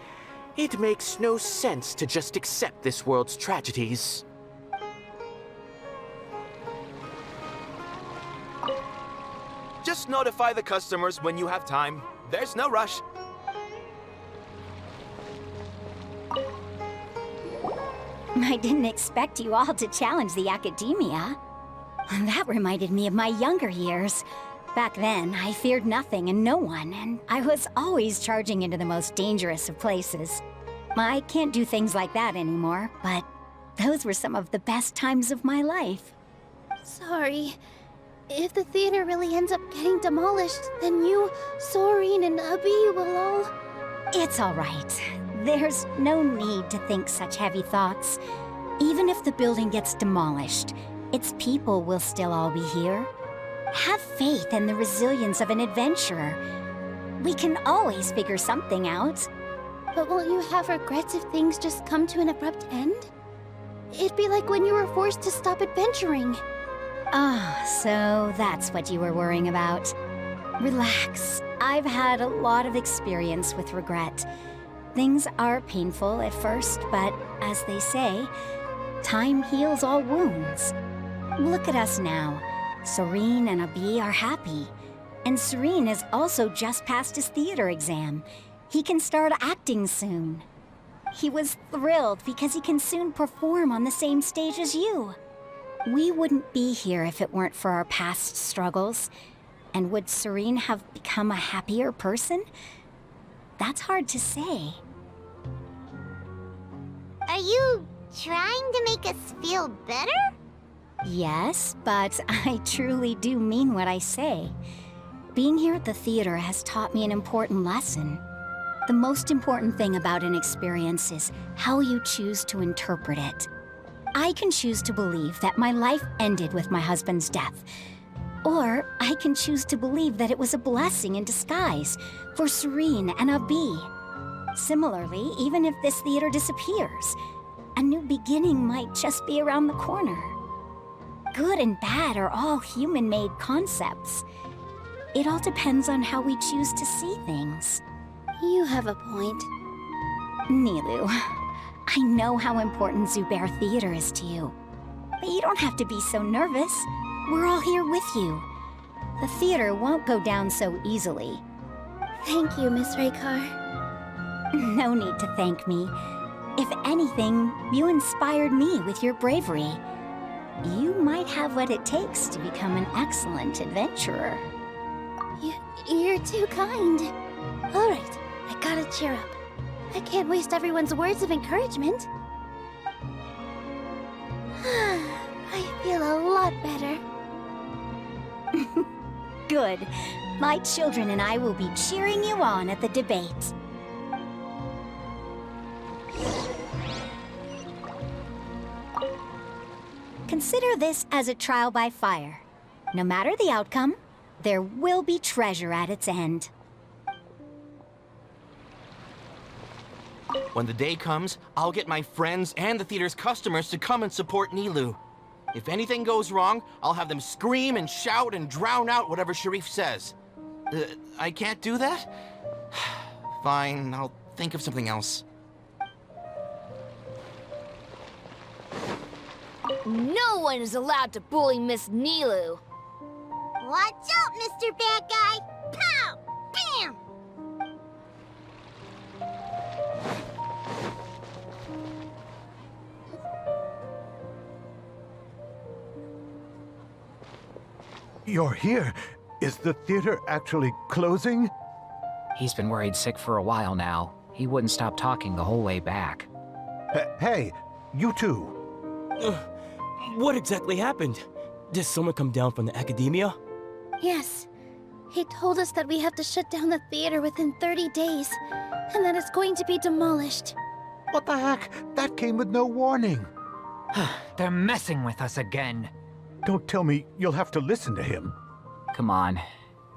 Speaker 8: it makes no sense to just accept this world's tragedies.
Speaker 10: Just notify the customers when you have time. There's no rush.
Speaker 7: I didn't expect you all to challenge the Academia. That reminded me of my younger years. Back then, I feared nothing and no one, and I was always charging into the most dangerous of places. I can't do things like that anymore, but those were some of the best times of my life.
Speaker 1: Sorry. If the theater really ends up getting demolished, then you, Soren, and Abi will all...
Speaker 7: It's all right. There's no need to think such heavy thoughts. Even if the building gets demolished, its people will still all be here. Have faith in the resilience of an adventurer. We can always figure something out.
Speaker 1: But won't you have regrets if things just come to an abrupt end? It'd be like when you were forced to stop adventuring.
Speaker 7: Ah, so that's what you were worrying about. Relax. I've had a lot of experience with regret. Things are painful at first, but as they say, time heals all wounds. Look at us now. Soren and Abi are happy. And Soren has also just passed his theater exam. He can start acting soon. He was thrilled because he can soon perform on the same stage as you. We wouldn't be here if it weren't for our past struggles. And would Soren have become a happier person? That's hard to say.
Speaker 2: Are you trying to make us feel better?
Speaker 7: Yes, but I truly do mean what I say. Being here at the theater has taught me an important lesson. The most important thing about an experience is how you choose to interpret it. I can choose to believe that my life ended with my husband's death. Or I can choose to believe that it was a blessing in disguise for Soren and Abi. Similarly, even if this theater disappears, a new beginning might just be around the corner. Good and bad are all human-made concepts. It all depends on how we choose to see things.
Speaker 1: You have a point.
Speaker 7: Nilou, I know how important Zubair Theater is to you. But you don't have to be so nervous. We're all here with you. The theater won't go down so easily.
Speaker 1: Thank you, Miss Raykar.
Speaker 7: No need to thank me. If anything, you inspired me with your bravery. You might have what it takes to become an excellent adventurer.
Speaker 1: You're too kind. All right, I gotta cheer up. I can't waste everyone's words of encouragement. I feel a lot better.
Speaker 7: Good. My children and I will be cheering you on at the debate. Consider this as a trial by fire. No matter the outcome, there will be treasure at its end.
Speaker 10: When the day comes, I'll get my friends and the theater's customers to come and support Nilou. If anything goes wrong, I'll have them scream and shout and drown out whatever Sharif says. I can't do that? Fine, I'll
Speaker 13: think of something else.
Speaker 12: No one is allowed to bully Miss Nilou.
Speaker 2: Watch out, Mr. Bad Guy! Pow! Bam!
Speaker 6: You're here. Is the theater actually closing?
Speaker 5: He's been worried sick for a while now. He wouldn't stop talking the whole way back.
Speaker 6: Hey, you two.
Speaker 3: What exactly happened? Did someone come down from the academia?
Speaker 1: Yes. He told us that we have to shut down the theater within 30 days, and that it's going to be demolished.
Speaker 6: What the heck? That came with no warning.
Speaker 5: They're messing with us again.
Speaker 6: Don't tell me you'll have to listen to him.
Speaker 5: Come on.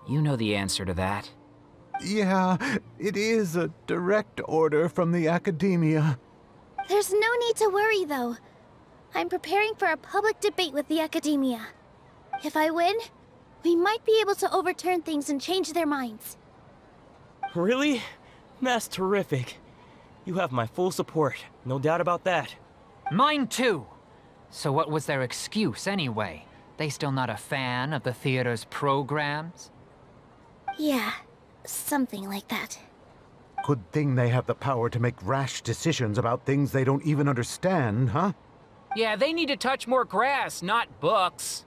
Speaker 5: You know the answer to that.
Speaker 6: Yeah, it is a direct order from the academia.
Speaker 1: There's no need to worry, though. I'm preparing for a public debate with the academia. If I win, we might be able to overturn things and change their minds.
Speaker 3: Really? That's terrific. You have my full support, no doubt about that.
Speaker 4: Mine too. So what was their excuse anyway? They still not a fan of the theater's programs?
Speaker 1: Yeah, something like that.
Speaker 6: Good thing they have the power to make rash decisions about things they don't even understand, huh?
Speaker 5: Yeah, they need to touch more grass, not books.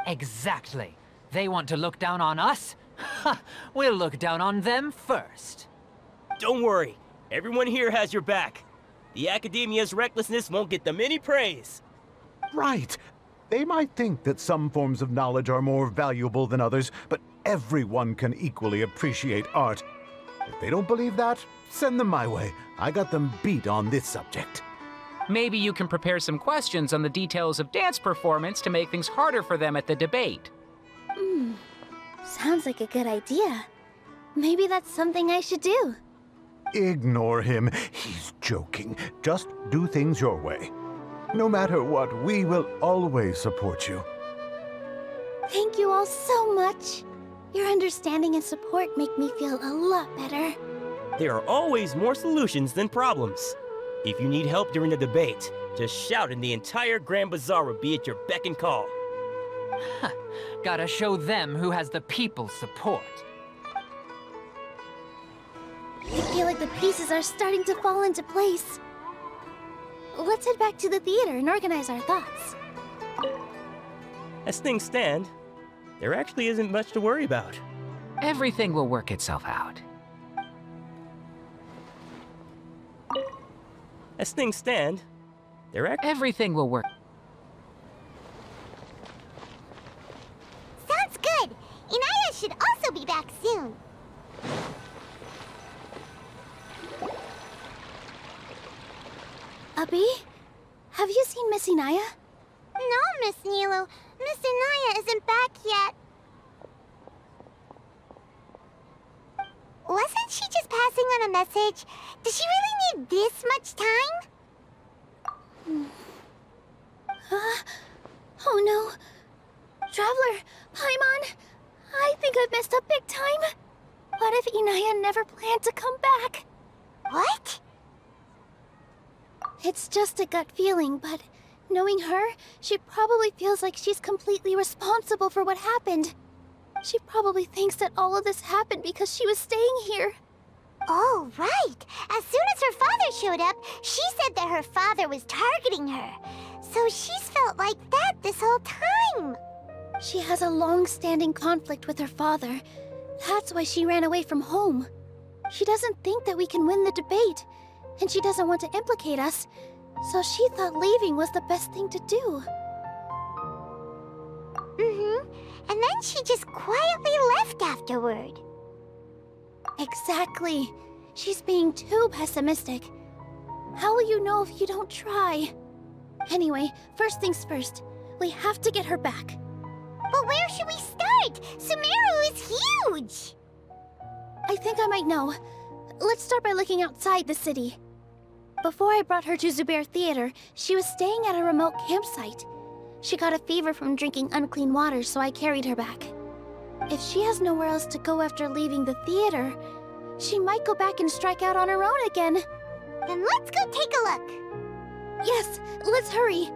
Speaker 4: Exactly. They want to look down on us? Ha! We'll look down on them first.
Speaker 3: Don't worry, everyone here has your back. The academia's recklessness won't get them any praise.
Speaker 6: Right. They might think that some forms of knowledge are more valuable than others, but everyone can equally appreciate art. If they don't believe that, send them my way. I got them beat on this subject.
Speaker 5: Maybe you can prepare some questions on the details of dance performance to make things harder for them at the debate.
Speaker 1: Sounds like a good idea. Maybe that's something I should do.
Speaker 6: Ignore him. He's joking. Just do things your way. No matter what, we will always support you.
Speaker 1: Thank you all so much. Your understanding and support make me feel a lot better.
Speaker 3: There are always more solutions than problems. If you need help during the debate, just shout and the entire Grand Bazaar will be at your beck and call.
Speaker 4: Gotta show them who has the people's support.
Speaker 1: I feel like the pieces are starting to fall into place. Let's head back to the theater and organize our thoughts.
Speaker 3: As things stand, there actually isn't much to worry about.
Speaker 5: Everything will work itself out.
Speaker 3: As things stand,
Speaker 5: Everything will work.
Speaker 2: Sounds good! Inaya should also be back soon.
Speaker 1: Abi, have you seen Miss Inaya?
Speaker 2: No, Miss Nilou. Miss Inaya isn't back yet. Wasn't she just passing on a message? Does she really need this much time?
Speaker 1: Oh no. Traveler, Paimon, I think I've messed up big time. What if Inaya never planned to come back?
Speaker 2: What?
Speaker 1: It's just a gut feeling, but knowing her, she probably feels like she's completely responsible for what happened. She probably thinks that all of this happened because she was staying here.
Speaker 2: Oh, right. As soon as her father showed up, she said that her father was targeting her. So she's felt like that this whole time.
Speaker 1: She has a long-standing conflict with her father. That's why she ran away from home. She doesn't think that we can win the debate, and she doesn't want to implicate us, so she thought leaving was the best thing to do.
Speaker 2: And then she just quietly left afterward.
Speaker 1: Exactly. She's being too pessimistic. How will you know if you don't try? Anyway, first things first. We have to get her back.
Speaker 2: But where should we start? Sumeru is huge!
Speaker 1: I think I might know. Let's start by looking outside the city. Before I brought her to Zubair Theater, she was staying at a remote campsite. She got a fever from drinking unclean water, so I carried her back. If she has nowhere else to go after leaving the theater, She might go back and strike out on her own again.
Speaker 2: Then let's go take a look.
Speaker 1: Yes, let's hurry.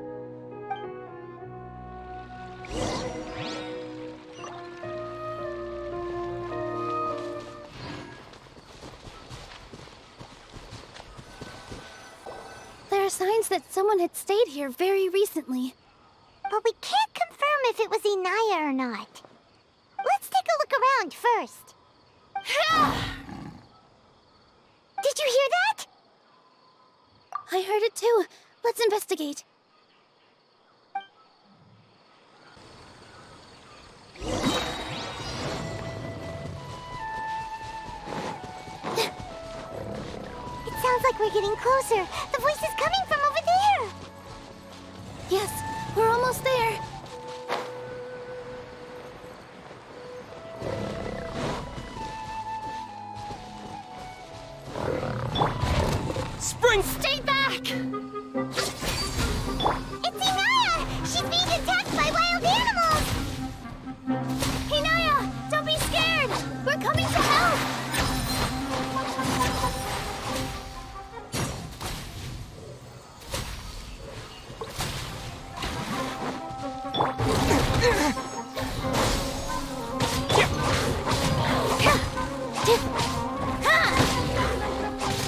Speaker 1: There are signs that someone had stayed here very recently.
Speaker 2: But we can't confirm if it was Inaya or not. Let's take a look around first. Did you hear that?
Speaker 1: I heard it too. Let's investigate.
Speaker 2: It sounds like we're getting closer. The voice is coming from over there.
Speaker 1: Yes, we're almost there.
Speaker 12: Spring, stay back!
Speaker 2: It's Inaya! She's being attacked by wild animals!
Speaker 1: Hinaya, don't be scared! We're coming to help!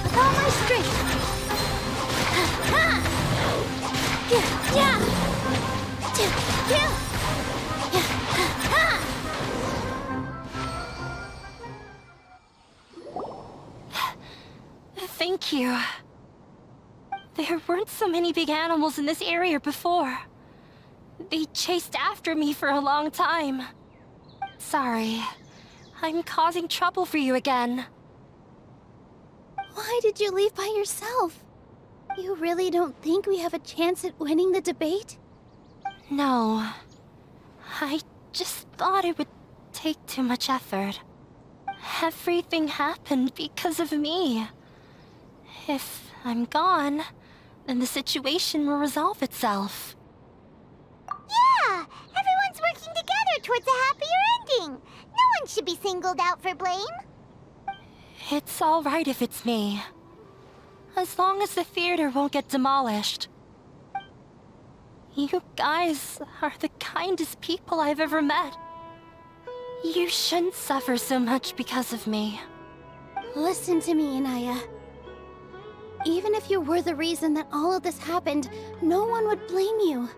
Speaker 1: With all my strength!
Speaker 9: Thank you. There weren't so many big animals in this area before. They chased after me for a long time. Sorry. I'm causing trouble for you again.
Speaker 1: Why did you leave by yourself? You really don't think we have a chance at winning the debate?
Speaker 9: No. I just thought it would take too much effort. Everything happened because of me. If I'm gone, then the situation will resolve itself.
Speaker 2: Yeah! Everyone's working together towards a happier ending. No one should be singled out for blame.
Speaker 9: It's all right if it's me. As long as the theater won't get demolished. You guys are the kindest people I've ever met. You shouldn't suffer so much because of me.
Speaker 1: Listen to me, Inaya. Even if you were the reason that all of this happened, no one would blame you.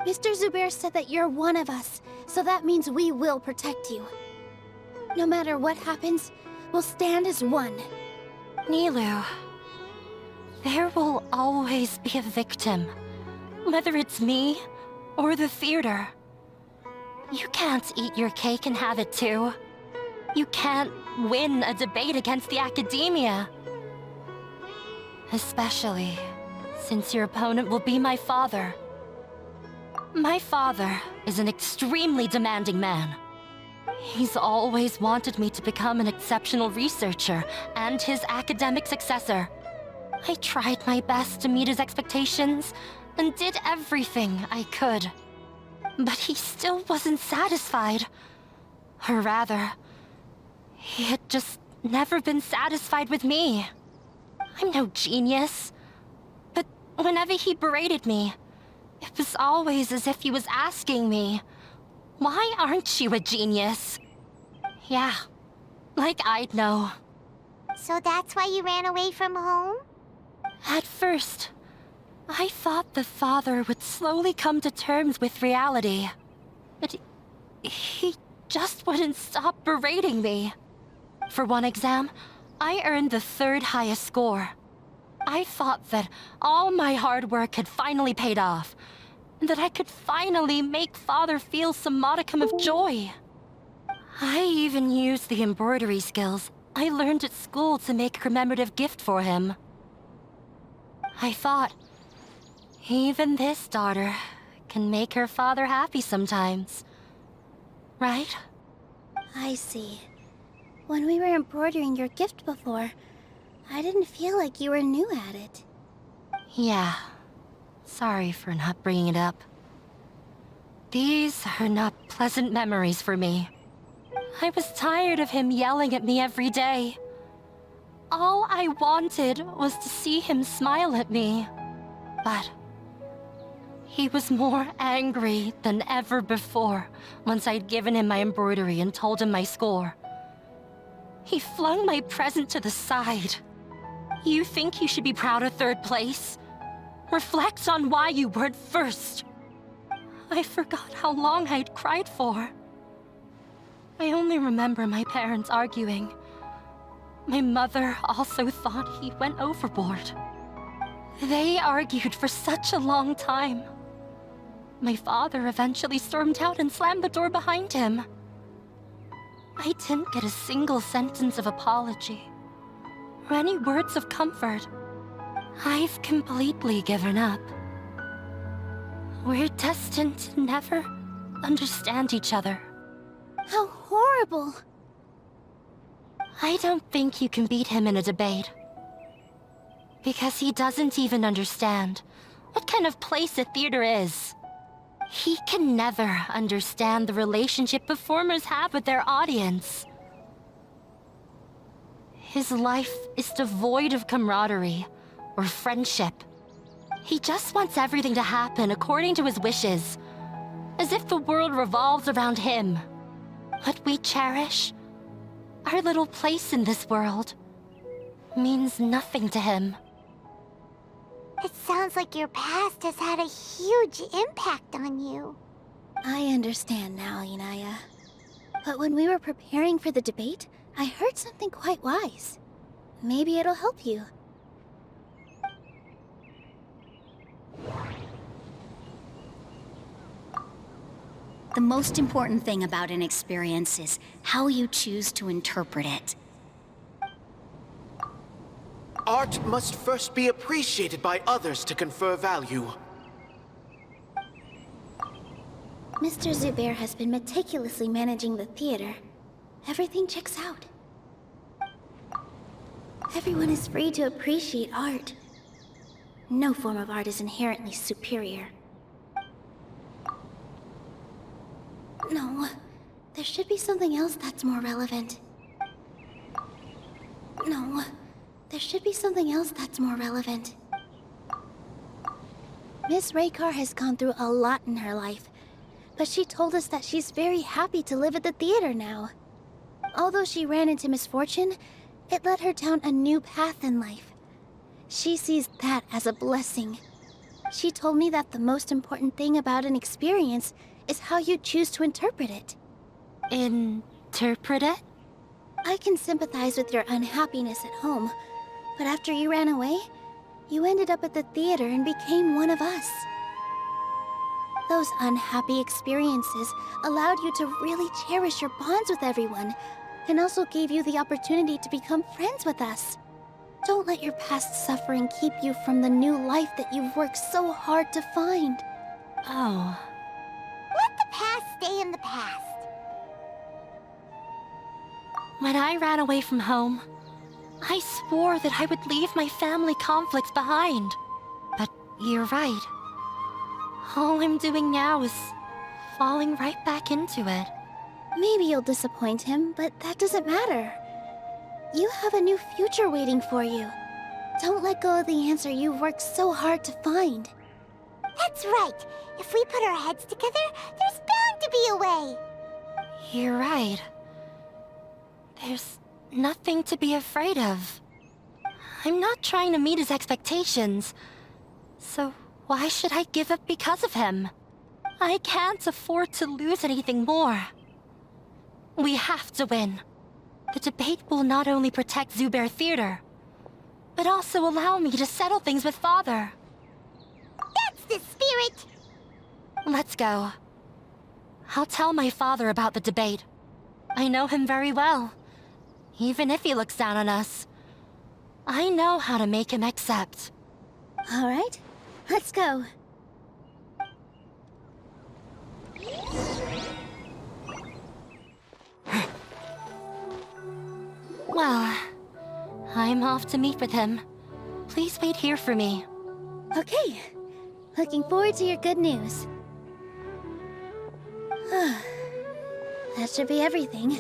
Speaker 1: Mr. Zubair said that you're one of us, so that means we will protect you. No matter what happens, we'll stand as one.
Speaker 9: Nilou, there will always be a victim, whether it's me or the theater. You can't eat your cake and have it too. You can't win a debate against the academia. Especially since your opponent will be my father. My father is an extremely demanding man. He's always wanted me to become an exceptional researcher and his academic successor. I tried my best to meet his expectations and did everything I could. But he still wasn't satisfied. Or rather, he had just never been satisfied with me. I'm no genius. But whenever he berated me, it was always as if he was asking me, why aren't you a genius? Yeah, like I'd know.
Speaker 2: So that's why you ran away from home?
Speaker 9: At first, I thought the father would slowly come to terms with reality. But he just wouldn't stop berating me. For one exam, I earned the 3rd highest score. I thought that all my hard work had finally paid off, and that I could finally make Father feel some modicum of joy. I even used the embroidery skills I learned at school to make a commemorative gift for him. I thought, even this daughter can make her father happy sometimes. Right?
Speaker 1: I see. When we were embroidering your gift before, I didn't feel like you were new at it.
Speaker 9: Yeah. Sorry for not bringing it up. These are not pleasant memories for me. I was tired of him yelling at me every day. All I wanted was to see him smile at me. But he was more angry than ever before once I'd given him my embroidery and told him my score. He flung my present to the side. You think you should be proud of third place? Reflect on why you weren't first. I forgot how long I'd cried for. I only remember my parents arguing. My mother also thought he went overboard. They argued for such a long time. My father eventually stormed out and slammed the door behind him. I didn't get a single sentence of apology or any words of comfort. I've completely given up. We're destined to never understand each other.
Speaker 1: How horrible!
Speaker 9: I don't think you can beat him in a debate. Because he doesn't even understand what kind of place a theater is. He can never understand the relationship performers have with their audience. His life is devoid of camaraderie or friendship. He just wants everything to happen according to his wishes, as if the world revolves around him. What we cherish, our little place in this world, means nothing to him.
Speaker 2: It sounds like your past has had a huge impact on you.
Speaker 1: I understand now, Inaya. But when we were preparing for the debate, I heard something quite wise. Maybe it'll help you.
Speaker 7: The most important thing about an experience is how you choose to interpret it.
Speaker 8: Art must first be appreciated by others to confer value.
Speaker 1: Mr. Zubair has been meticulously managing the theater. Everything checks out. Everyone is free to appreciate art. No form of art is inherently superior. No, there should be something else that's more relevant. No, there should be something else that's more relevant. Miss Raykar has gone through a lot in her life, but she told us that she's very happy to live at the theater now. Although she ran into misfortune, it led her down a new path in life. She sees that as a blessing. She told me that the most important thing about an experience is how you choose to interpret it.
Speaker 9: Interpret it?
Speaker 1: I can sympathize with your unhappiness at home, but after you ran away, you ended up at the theater and became one of us. Those unhappy experiences allowed you to really cherish your bonds with everyone, and also gave you the opportunity to become friends with us. Don't let your past suffering keep you from the new life that you've worked so hard to find.
Speaker 9: Oh.
Speaker 2: Let the past stay in the past.
Speaker 9: When I ran away from home, I swore that I would leave my family conflicts behind. But you're right. All I'm doing now is falling right back into it.
Speaker 1: Maybe you'll disappoint him, but that doesn't matter. You have a new future waiting for you. Don't let go of the answer you've worked so hard to find.
Speaker 2: That's right. If we put our heads together, there's bound to be a way.
Speaker 9: You're right. There's nothing to be afraid of. I'm not trying to meet his expectations. So why should I give up because of him? I can't afford to lose anything more. We have to win. The debate will not only protect Zubair Theater, but also allow me to settle things with Father.
Speaker 2: That's the spirit!
Speaker 9: Let's go. I'll tell my father about the debate. I know him very well. Even if he looks down on us, I know how to make him accept.
Speaker 1: All right, let's go.
Speaker 9: Well, I'm off to meet with him. Please wait here for me.
Speaker 1: Okay, looking forward to your good news. That should be everything.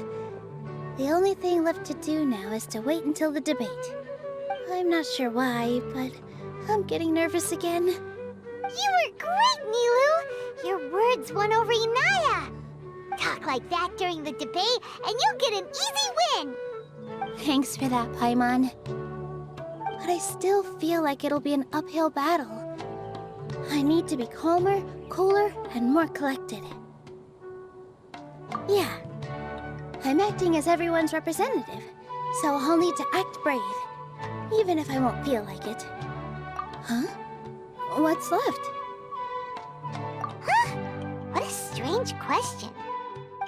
Speaker 1: The only thing left to do now is to wait until the debate. I'm not sure why, but I'm getting nervous again.
Speaker 2: You were great, Nilou! Your words won over Inaya! Talk like that during the debate, and you'll get an easy win!
Speaker 1: Thanks for that, Paimon. But I still feel like it'll be an uphill battle. I need to be calmer, cooler, and more collected. Yeah. I'm acting as everyone's representative, so I'll need to act brave, even if I won't feel like it. Huh? What's left?
Speaker 2: Huh? What a strange question.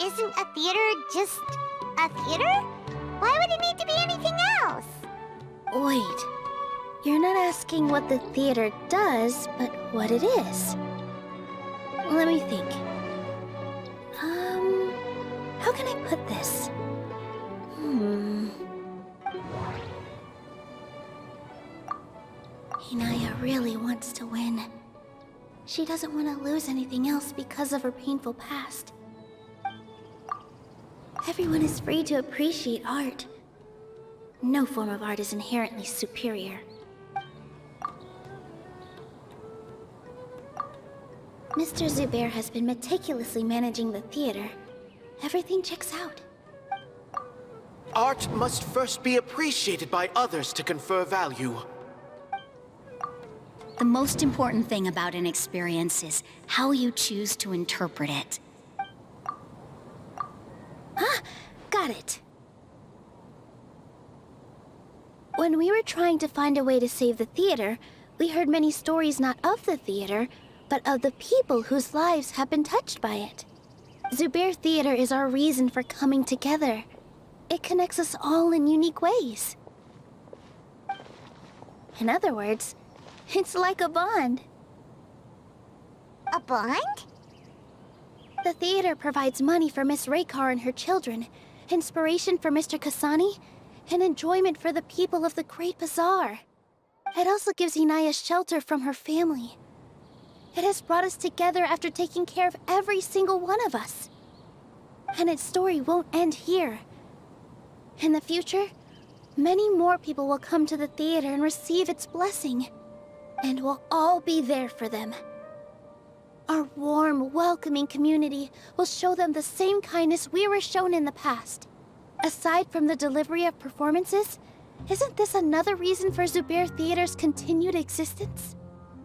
Speaker 2: Isn't a theater just a theater? Why would it need to be anything else?
Speaker 1: Wait. You're not asking what the theater does, but what it is. Let me think. How can I put this? Inaya really wants to win. She doesn't want to lose anything else because of her painful past. Everyone is free to appreciate art. No form of art is inherently superior. Mr. Zubair has been meticulously managing the theater. Everything checks out.
Speaker 8: Art must first be appreciated by others to confer value.
Speaker 7: The most important thing about an experience is how you choose to interpret it.
Speaker 1: Ah, got it. When we were trying to find a way to save the theater, we heard many stories not of the theater, but of the people whose lives have been touched by it. Zubair Theater is our reason for coming together. It connects us all in unique ways. In other words, it's like a bond.
Speaker 2: A bond?
Speaker 1: The theater provides money for Miss Raykar and her children, inspiration for Mr. Kasani, and enjoyment for the people of the Great Bazaar. It also gives Inaya shelter from her family. It has brought us together after taking care of every single one of us. And its story won't end here. In the future, many more people will come to the theater and receive its blessing. And we'll all be there for them. Our warm, welcoming community will show them the same kindness we were shown in the past. Aside from the delivery of performances, isn't this another reason for Zubair Theater's continued existence?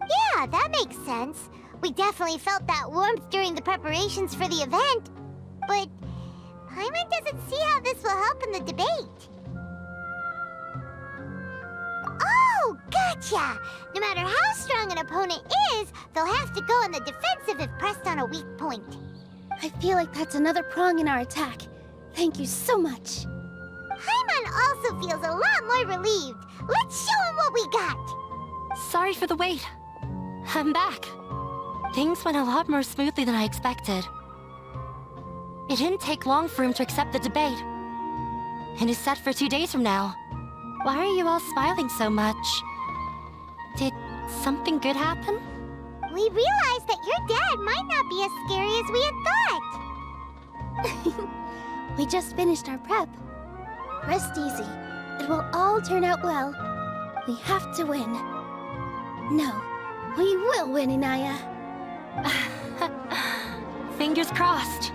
Speaker 2: Yeah, that makes sense. We definitely felt that warmth during the preparations for the event. But Paimon doesn't see how this will help in the debate. Oh, gotcha! No matter how strong an opponent is, they'll have to go on the defensive if pressed on a weak point.
Speaker 1: I feel like that's another prong in our attack. Thank you so much.
Speaker 2: Paimon also feels a lot more relieved. Let's show him what we got!
Speaker 9: Sorry for the wait. I'm back. Things went a lot more smoothly than I expected. It didn't take long for him to accept the debate. And is set for 2 days from now. Why are you all smiling so much? Did something good happen?
Speaker 2: We realized that your dad might not be as scary as we had thought.
Speaker 1: We just finished our prep. Rest easy. It will all turn out well. We have to win. No, we will win, Inaya.
Speaker 9: Fingers crossed.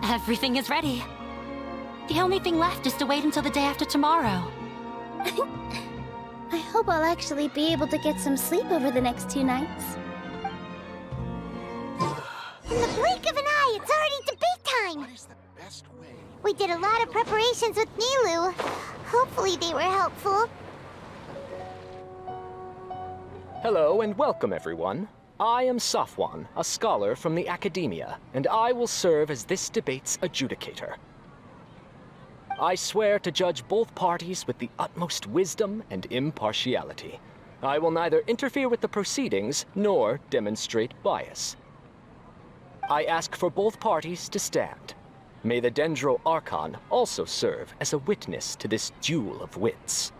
Speaker 9: Everything is ready. The only thing left is to wait until the day after tomorrow.
Speaker 1: I hope I'll actually be able to get some sleep over the next 2 nights.
Speaker 2: In the blink of an eye, it's already debate time!
Speaker 8: What is the best way?
Speaker 2: We did a lot of preparations with Nilou. Hopefully they were helpful.
Speaker 13: Hello and welcome, everyone. I am Safwan, a scholar from the Academia, and I will serve as this debate's adjudicator. I swear to judge both parties with the utmost wisdom and impartiality. I will neither interfere with the proceedings nor demonstrate bias. I ask for both parties to stand. May the Dendro Archon also serve as a witness to this duel of wits.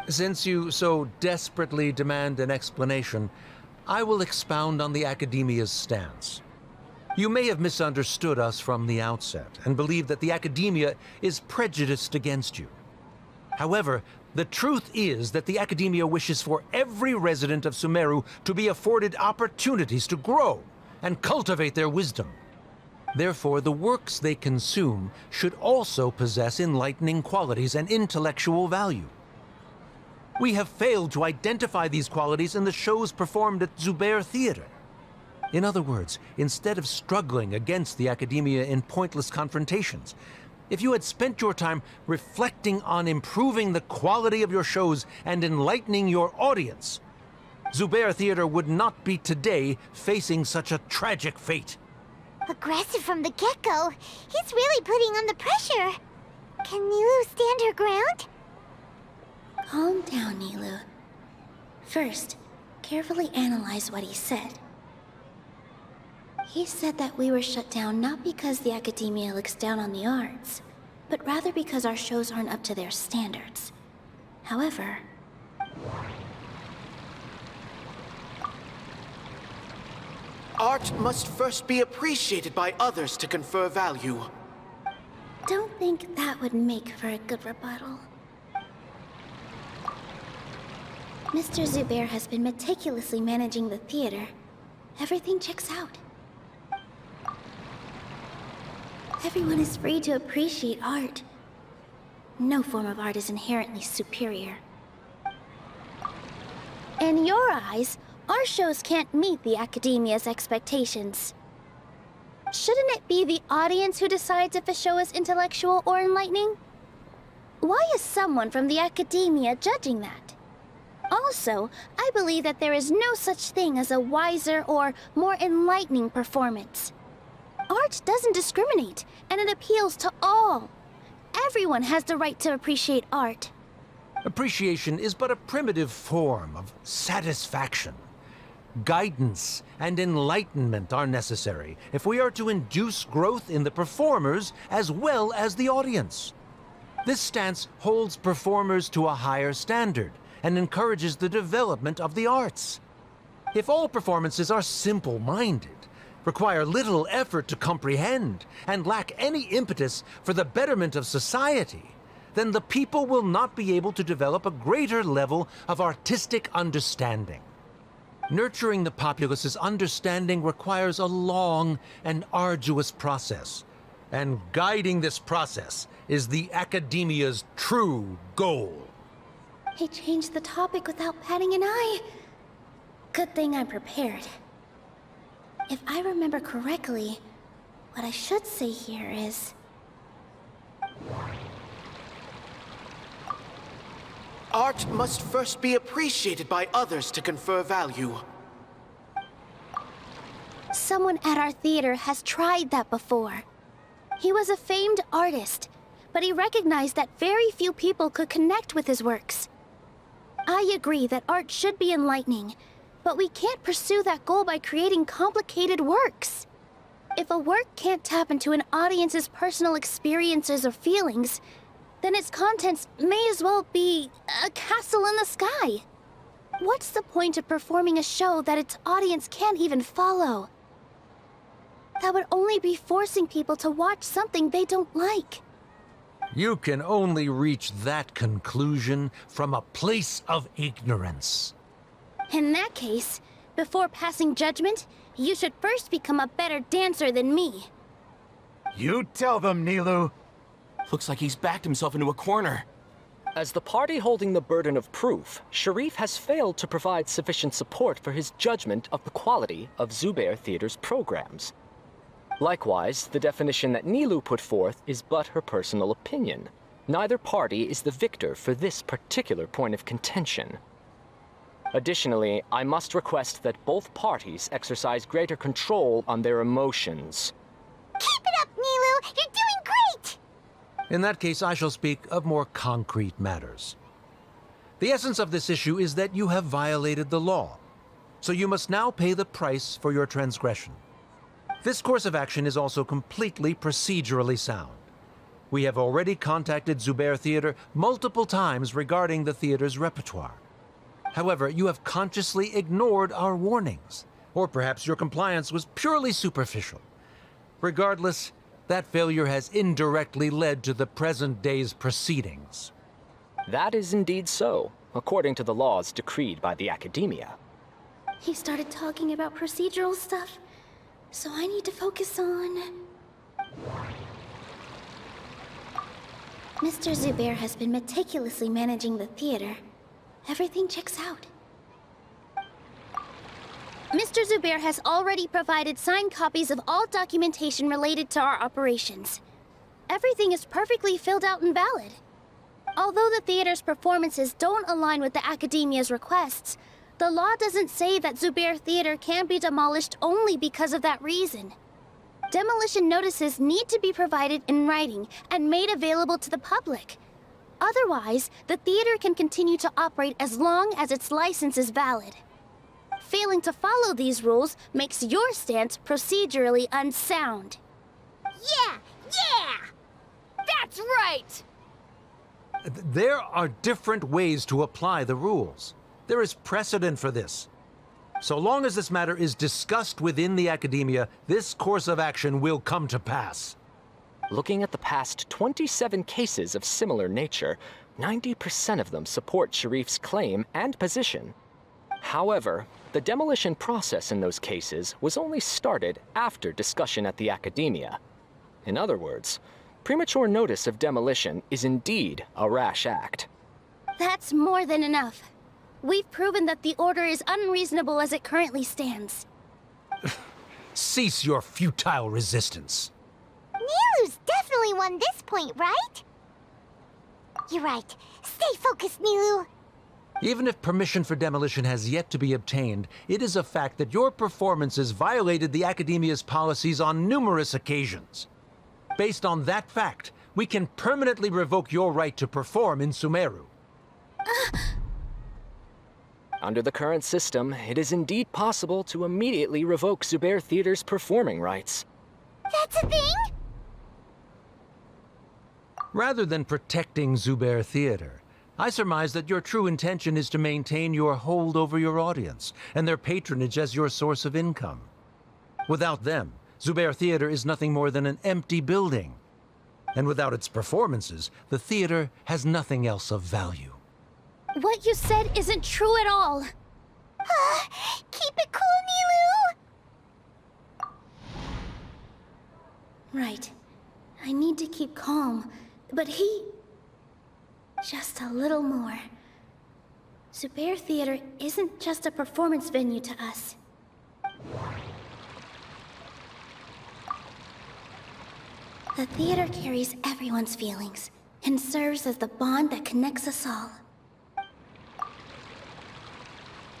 Speaker 11: Since you so desperately demand an explanation, I will expound on the Academia's stance. You may have misunderstood us from the outset and believe that the Academia is prejudiced against you. However, the truth is that the Academia wishes for every resident of Sumeru to be afforded opportunities to grow and cultivate their wisdom. Therefore, the works they consume should also possess enlightening qualities and intellectual value. We have failed to identify these qualities in the shows performed at Zubair Theater. In other words, instead of struggling against the Academia in pointless confrontations, if you had spent your time reflecting on improving the quality of your shows and enlightening your audience, Zubair Theater would not be today facing such a tragic fate.
Speaker 2: Aggressive from the get-go. He's really putting on the pressure. Can Nilou stand her ground?
Speaker 1: Calm down, Nilou. First, carefully analyze what he said. He said that we were shut down not because the Academia looks down on the arts, but rather because our shows aren't up to their standards. However,
Speaker 8: Art must first be appreciated by others to confer value.
Speaker 1: don't think that would make for a good rebuttal. Mr. Zubair has been meticulously managing the theater. Everything checks out. Everyone is free to appreciate art. No form of art is inherently superior. In your eyes, our shows can't meet the Academia's expectations. Shouldn't it be the audience who decides if a show is intellectual or enlightening? Why is someone from the Academia judging that? Also, I believe that there is no such thing as a wiser or more enlightening performance. Art doesn't discriminate, and it appeals to all. Everyone has the right to appreciate art.
Speaker 11: Appreciation is but a primitive form of satisfaction. Guidance and enlightenment are necessary if we are to induce growth in the performers as well as the audience. This stance holds performers to a higher standard and encourages the development of the arts. If all performances are simple-minded, require little effort to comprehend, and lack any impetus for the betterment of society, then the people will not be able to develop a greater level of artistic understanding. Nurturing the populace's understanding requires a long and arduous process, and guiding this process is the Academia's true goal.
Speaker 1: He changed the topic without batting an eye. Good thing I'm prepared. If I remember correctly, what I should say here is...
Speaker 8: Art must first be appreciated by others to confer value.
Speaker 1: Someone at our theater has tried that before. He was a famed artist, but he recognized that very few people could connect with his works. I agree that art should be enlightening, but we can't pursue that goal by creating complicated works. If a work can't tap into an audience's personal experiences or feelings, then its contents may as well be a castle in the sky. What's the point of performing a show that its audience can't even follow? That would only be forcing people to watch something they don't like.
Speaker 11: You can only reach that conclusion from a place of ignorance.
Speaker 1: In that case, before passing judgment, you should first become a better dancer than me.
Speaker 6: You tell them, Nilou.
Speaker 3: Looks like he's backed himself into a corner.
Speaker 13: As the party holding the burden of proof, Sharif has failed to provide sufficient support for his judgment of the quality of Zubair Theater's programs. Likewise, the definition that Nilou put forth is but her personal opinion. Neither party is the victor for this particular point of contention. Additionally, I must request that both parties exercise greater control on their emotions.
Speaker 2: Keep it up, Nilou! You're doing great!
Speaker 11: In that case, I shall speak of more concrete matters. The essence of this issue is that you have violated the law, so you must now pay the price for your transgression. This course of action is also completely procedurally sound. We have already contacted Zubair Theater multiple times regarding the theater's repertoire. However, you have consciously ignored our warnings, or perhaps your compliance was purely superficial, Regardless, that failure has indirectly led to the present day's proceedings.
Speaker 13: That is indeed so, according to the laws decreed by the Academia.
Speaker 1: He started talking about procedural stuff, so I need to focus on... Mr. Zubair has been meticulously managing the theater. Everything checks out. Mr. Zubair has already provided signed copies of all documentation related to our operations. Everything is perfectly filled out and valid. Although the theater's performances don't align with the Academia's requests, the law doesn't say that Zubair Theater can be demolished only because of that reason. Demolition notices need to be provided in writing and made available to the public. Otherwise, the theater can continue to operate as long as its license is valid. Failing to follow these rules makes your stance procedurally unsound.
Speaker 12: Yeah! That's right!
Speaker 11: There are different ways to apply the rules. There is precedent for this. So long as this matter is discussed within the Academia, this course of action will come to pass.
Speaker 13: Looking at the past 27 cases of similar nature, 90% of them support Sharif's claim and position. However, the demolition process in those cases was only started after discussion at the Academia. In other words, premature notice of demolition is indeed a rash act.
Speaker 1: That's more than enough. We've proven that the order is unreasonable as it currently stands.
Speaker 11: Cease your futile resistance.
Speaker 2: Nilou's definitely won this point, right? You're right. Stay focused, Nilou.
Speaker 11: Even if permission for demolition has yet to be obtained, it is a fact that your performances violated the Academia's policies on numerous occasions. Based on that fact, we can permanently revoke your right to perform in Sumeru.
Speaker 13: Under the current system, it is indeed possible to immediately revoke Zubair Theater's performing rights.
Speaker 2: That's a thing?
Speaker 11: Rather than protecting Zubair Theater, I surmise that your true intention is to maintain your hold over your audience and their patronage as your source of income. Without them, Zubair Theater is nothing more than an empty building. And without its performances, the theater has nothing else of value.
Speaker 1: What you said isn't true at all.
Speaker 2: Keep it cool, Nilou!
Speaker 1: Right. I need to keep calm, but he... Just a little more. Zubair Theater isn't just a performance venue to us. The theater carries everyone's feelings and serves as the bond that connects us all.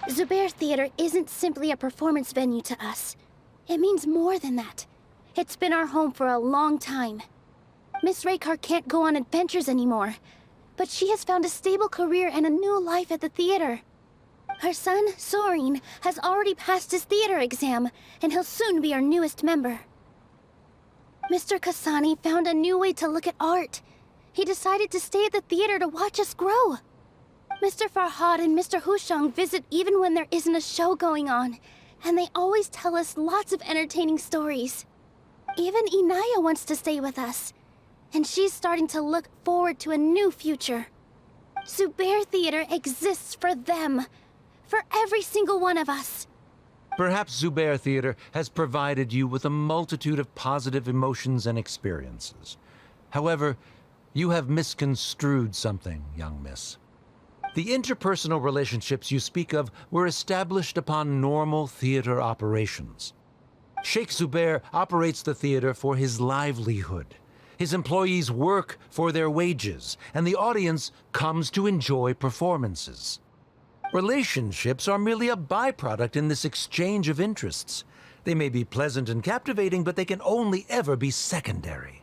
Speaker 1: Zubair Theater isn't simply a performance venue to us. It means more than that. It's been our home for a long time. Miss Raykar can't go on adventures anymore, but she has found a stable career and a new life at the theater. Her son, Sorin, has already passed his theater exam, and he'll soon be our newest member. Mr. Kasani found a new way to look at art. He decided to stay at the theater to watch us grow. Mr. Farhad and Mr. Hushang visit even when there isn't a show going on, and they always tell us lots of entertaining stories. Even Inaya wants to stay with us, and she's starting to look forward to a new future. Zubair Theater exists for them, for every single one of us.
Speaker 11: Perhaps Zubair Theater has provided you with a multitude of positive emotions and experiences. However, you have misconstrued something, young miss. The interpersonal relationships you speak of were established upon normal theater operations. Sheikh Zubair operates the theater for his livelihood. His employees work for their wages, and the audience comes to enjoy performances. Relationships are merely a byproduct in this exchange of interests. They may be pleasant and captivating, but they can only ever be secondary.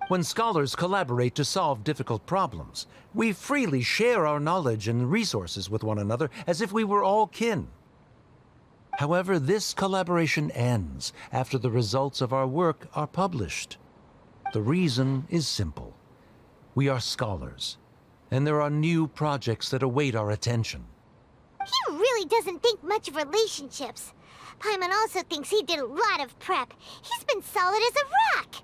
Speaker 11: When scholars collaborate to solve difficult problems, we freely share our knowledge and resources with one another as if we were all kin. However, this collaboration ends after the results of our work are published. The reason is simple. We are scholars, and there are new projects that await our attention.
Speaker 2: He really doesn't think much of relationships. Paimon also thinks he did a lot of prep. He's been solid as a rock.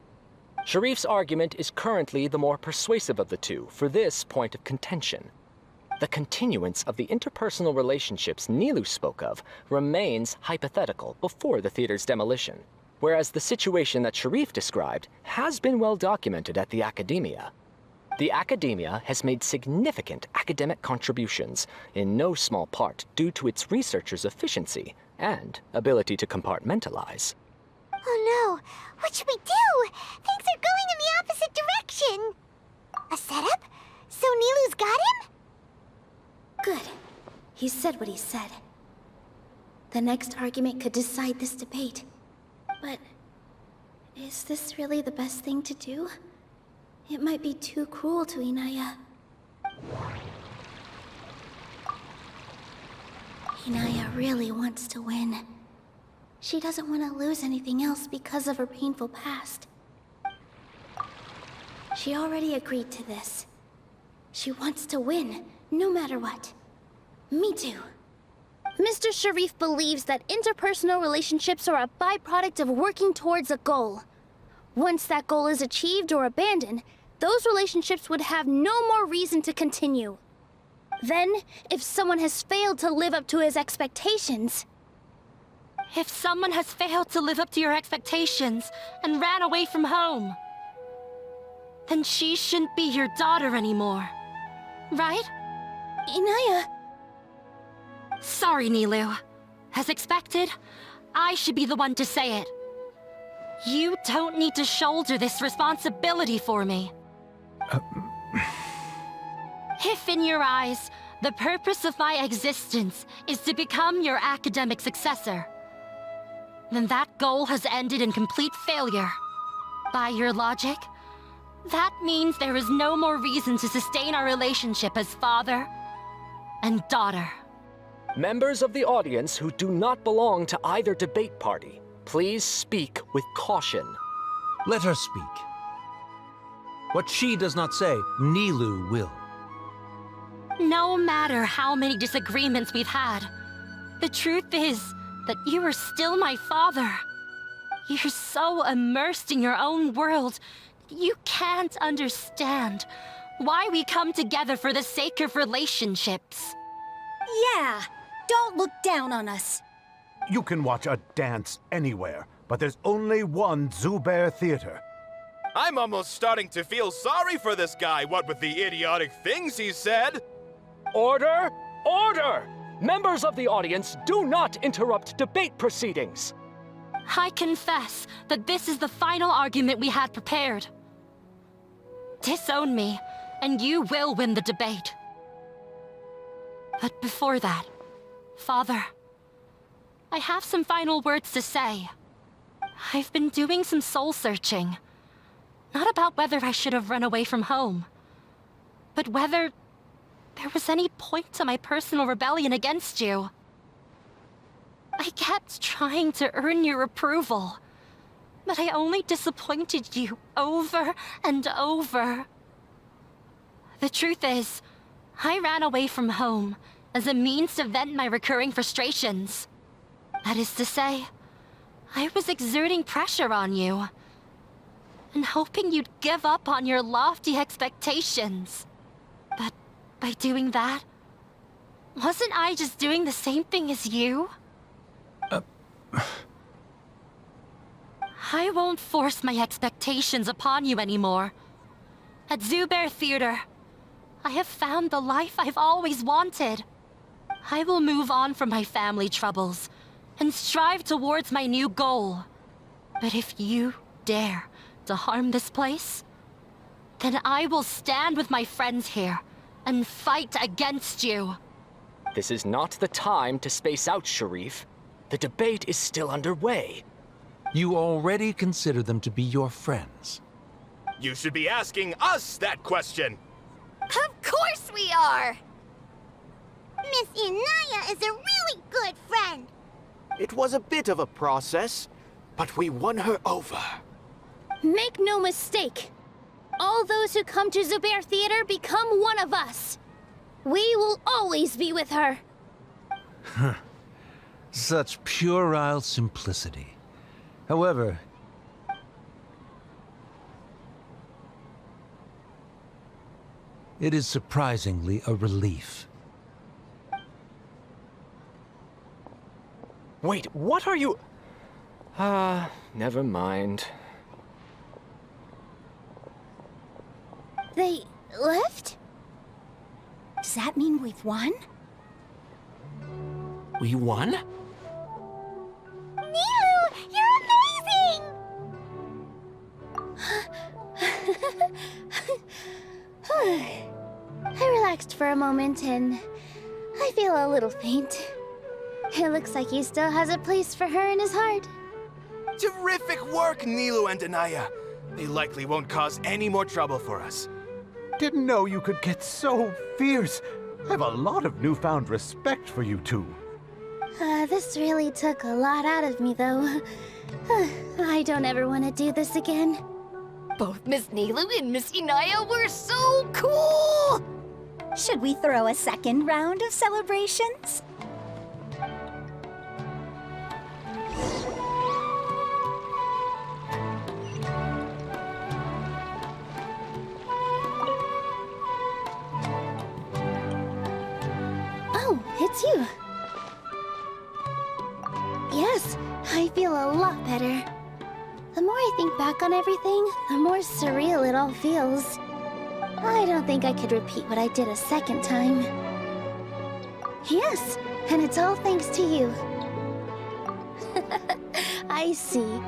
Speaker 13: Sharif's argument is currently the more persuasive of the two for this point of contention. The continuance of the interpersonal relationships Nilou spoke of remains hypothetical before the theater's demolition, whereas the situation that Sharif described has been well documented at the Academia. The Academia has made significant academic contributions, in no small part due to its researchers' efficiency and ability to compartmentalize.
Speaker 2: Oh no, what should we do? Things are going in the opposite direction. A setup? So Nilou's got him?
Speaker 1: Good. He said what he said. The next argument could decide this debate. But is this really the best thing to do? It might be too cruel to Inaya. Inaya really wants to win. She doesn't want to lose anything else because of her painful past. She already agreed to this. She wants to win, no matter what. Me too. Mr. Sharif believes that interpersonal relationships are a byproduct of working towards a goal. Once that goal is achieved or abandoned, those relationships would have no more reason to continue. Then, if someone has failed to live up to his expectations...
Speaker 9: If someone has failed to live up to your expectations and ran away from home, then she shouldn't be your daughter anymore. Right?
Speaker 1: Inaya...
Speaker 9: Sorry, Nilou. As expected, I should be the one to say it. You don't need to shoulder this responsibility for me. If in your eyes, the purpose of my existence is to become your academic successor, then that goal has ended in complete failure. By your logic, that means there is no more reason to sustain our relationship as father and daughter.
Speaker 13: Members of the audience who do not belong to either debate party, please speak with caution.
Speaker 11: Let her speak. What she does not say, Nilou will.
Speaker 9: No matter how many disagreements we've had, the truth is that you are still my father. You're so immersed in your own world, you can't understand why we come together for the sake of relationships.
Speaker 7: Yeah, don't look down on us.
Speaker 6: You can watch a dance anywhere, but there's only one Zubair Theater.
Speaker 10: I'm almost starting to feel sorry for this guy, what with the idiotic things he said.
Speaker 13: Order! Order! Members of the audience, do not interrupt debate proceedings.
Speaker 9: I confess that this is the final argument we had prepared. Disown me, and you will win the debate. But before that, Father, I have some final words to say. I've been doing some soul-searching. Not about whether I should have run away from home, but whether there was any point to my personal rebellion against you. I kept trying to earn your approval, but I only disappointed you over and over. The truth is, I ran away from home as a means to vent my recurring frustrations. That is to say, I was exerting pressure on you, and hoping you'd give up on your lofty expectations. But by doing that, wasn't I just doing the same thing as you? I won't force my expectations upon you anymore. At Zubair Theater, I have found the life I've always wanted. I will move on from my family troubles and strive towards my new goal. But if you dare to harm this place, then I will stand with my friends here and fight against you.
Speaker 13: This is not the time to space out, Sharif. The debate is still underway.
Speaker 11: You already consider them to be your friends.
Speaker 10: You should be asking us that question.
Speaker 12: Of course we are!
Speaker 2: Miss Inaya is a really good friend.
Speaker 8: It was a bit of a process, but we won her over.
Speaker 1: Make no mistake. All those who come to Zubair Theater become one of us. We will always be with her.
Speaker 11: Such puerile simplicity. However, it is surprisingly a relief.
Speaker 13: Wait, what are you... never mind.
Speaker 1: They left?
Speaker 7: Does that mean we've won?
Speaker 10: We won?
Speaker 2: Nilou, you're amazing!
Speaker 1: I relaxed for a moment and I feel a little faint. It looks like he still has a place for her in his heart.
Speaker 10: Terrific work, Nilou and Anaya. They likely won't cause any more trouble for us.
Speaker 6: Didn't know you could get so fierce. I have a lot of newfound respect for you two.
Speaker 1: This really took a lot out of me, though. I don't ever want to do this again.
Speaker 12: Both Miss Nilou and Miss Inaya were so cool!
Speaker 7: Should we throw a second round of celebrations?
Speaker 1: Oh, it's you. Yes, I feel a lot better. The more I think back on everything, the more surreal it all feels. I don't think I could repeat what I did a second time. Yes, and it's all thanks to you. I see.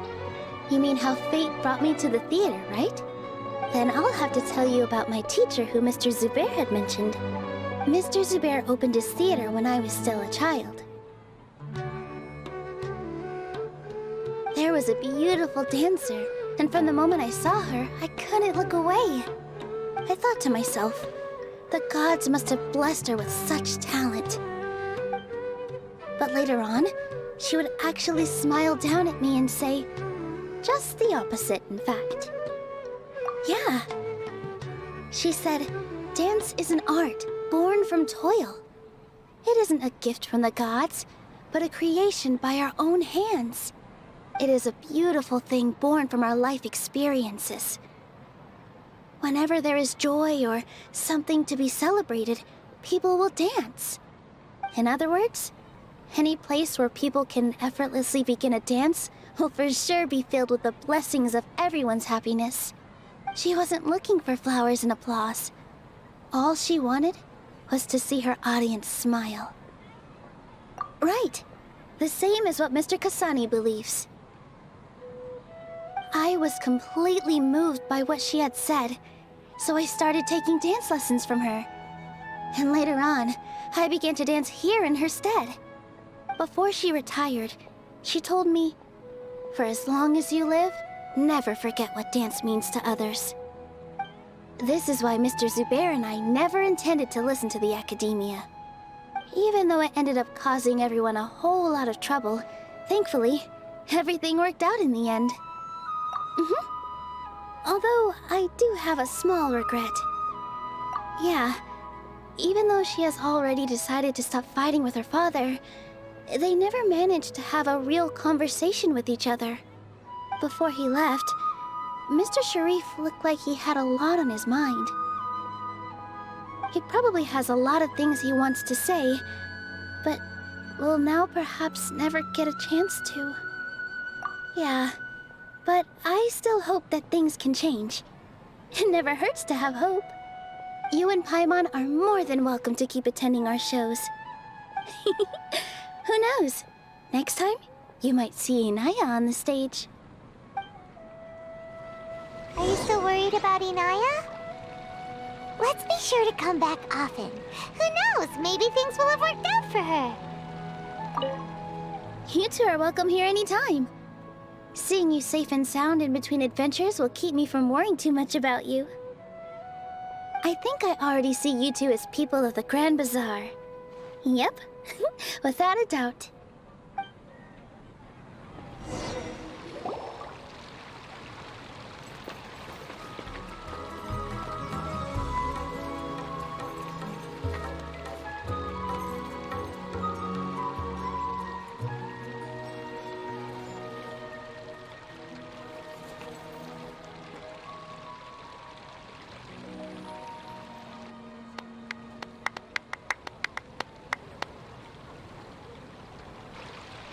Speaker 1: You mean how fate brought me to the theater, right? Then I'll have to tell you about my teacher who Mr. Zubair had mentioned. Mr. Zubair opened his theater when I was still a child. There was a beautiful dancer, and from the moment I saw her, I couldn't look away. I thought to myself, the gods must have blessed her with such talent. But later on, she would actually smile down at me and say, just the opposite, in fact. Yeah. She said, dance is an art born from toil. It isn't a gift from the gods, but a creation by our own hands. It is a beautiful thing born from our life experiences. Whenever there is joy or something to be celebrated, people will dance. In other words, any place where people can effortlessly begin a dance will for sure be filled with the blessings of everyone's happiness. She wasn't looking for flowers and applause. All she wanted was to see her audience smile. Right. The same as what Mr. Kasani believes. I was completely moved by what she had said, so I started taking dance lessons from her. And later on, I began to dance here in her stead. Before she retired, she told me, for as long as you live, never forget what dance means to others. This is why Mr. Zubair and I never intended to listen to the academia. Even though it ended up causing everyone a whole lot of trouble, thankfully, everything worked out in the end. Although, I do have a small regret. Yeah, even though she has already decided to stop fighting with her father, they never managed to have a real conversation with each other. Before he left, Mr. Sharif looked like he had a lot on his mind. He probably has a lot of things he wants to say, but will now perhaps never get a chance to. Yeah. But I still hope that things can change. It never hurts to have hope. You and Paimon are more than welcome to keep attending our shows. Who knows? Next time, you might see Inaya on the stage.
Speaker 2: Are you still worried about Inaya? Let's be sure to come back often. Who knows? Maybe things will have worked out for her.
Speaker 1: You two are welcome here anytime. Seeing you safe and sound in between adventures will keep me from worrying too much about you. I think I already see you two as people of the Grand Bazaar. Yep, without a doubt.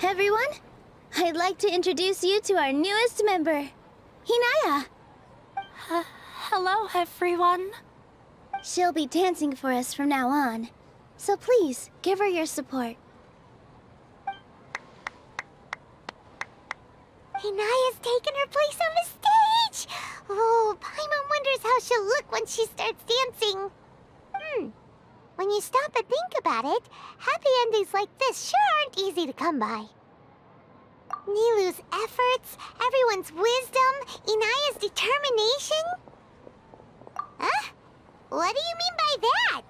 Speaker 1: Everyone, I'd like to introduce you to our newest member, Hinaya.
Speaker 9: Hello, everyone.
Speaker 1: She'll be dancing for us from now on, so please give her your support.
Speaker 2: Hinaya's taken her place on the stage! Oh, Paimon wonders how she'll look when she starts dancing. When you stop and think about it, happy endings like this sure aren't easy to come by. Nilou's efforts, everyone's wisdom, Inaya's determination? Huh? What do you mean by that?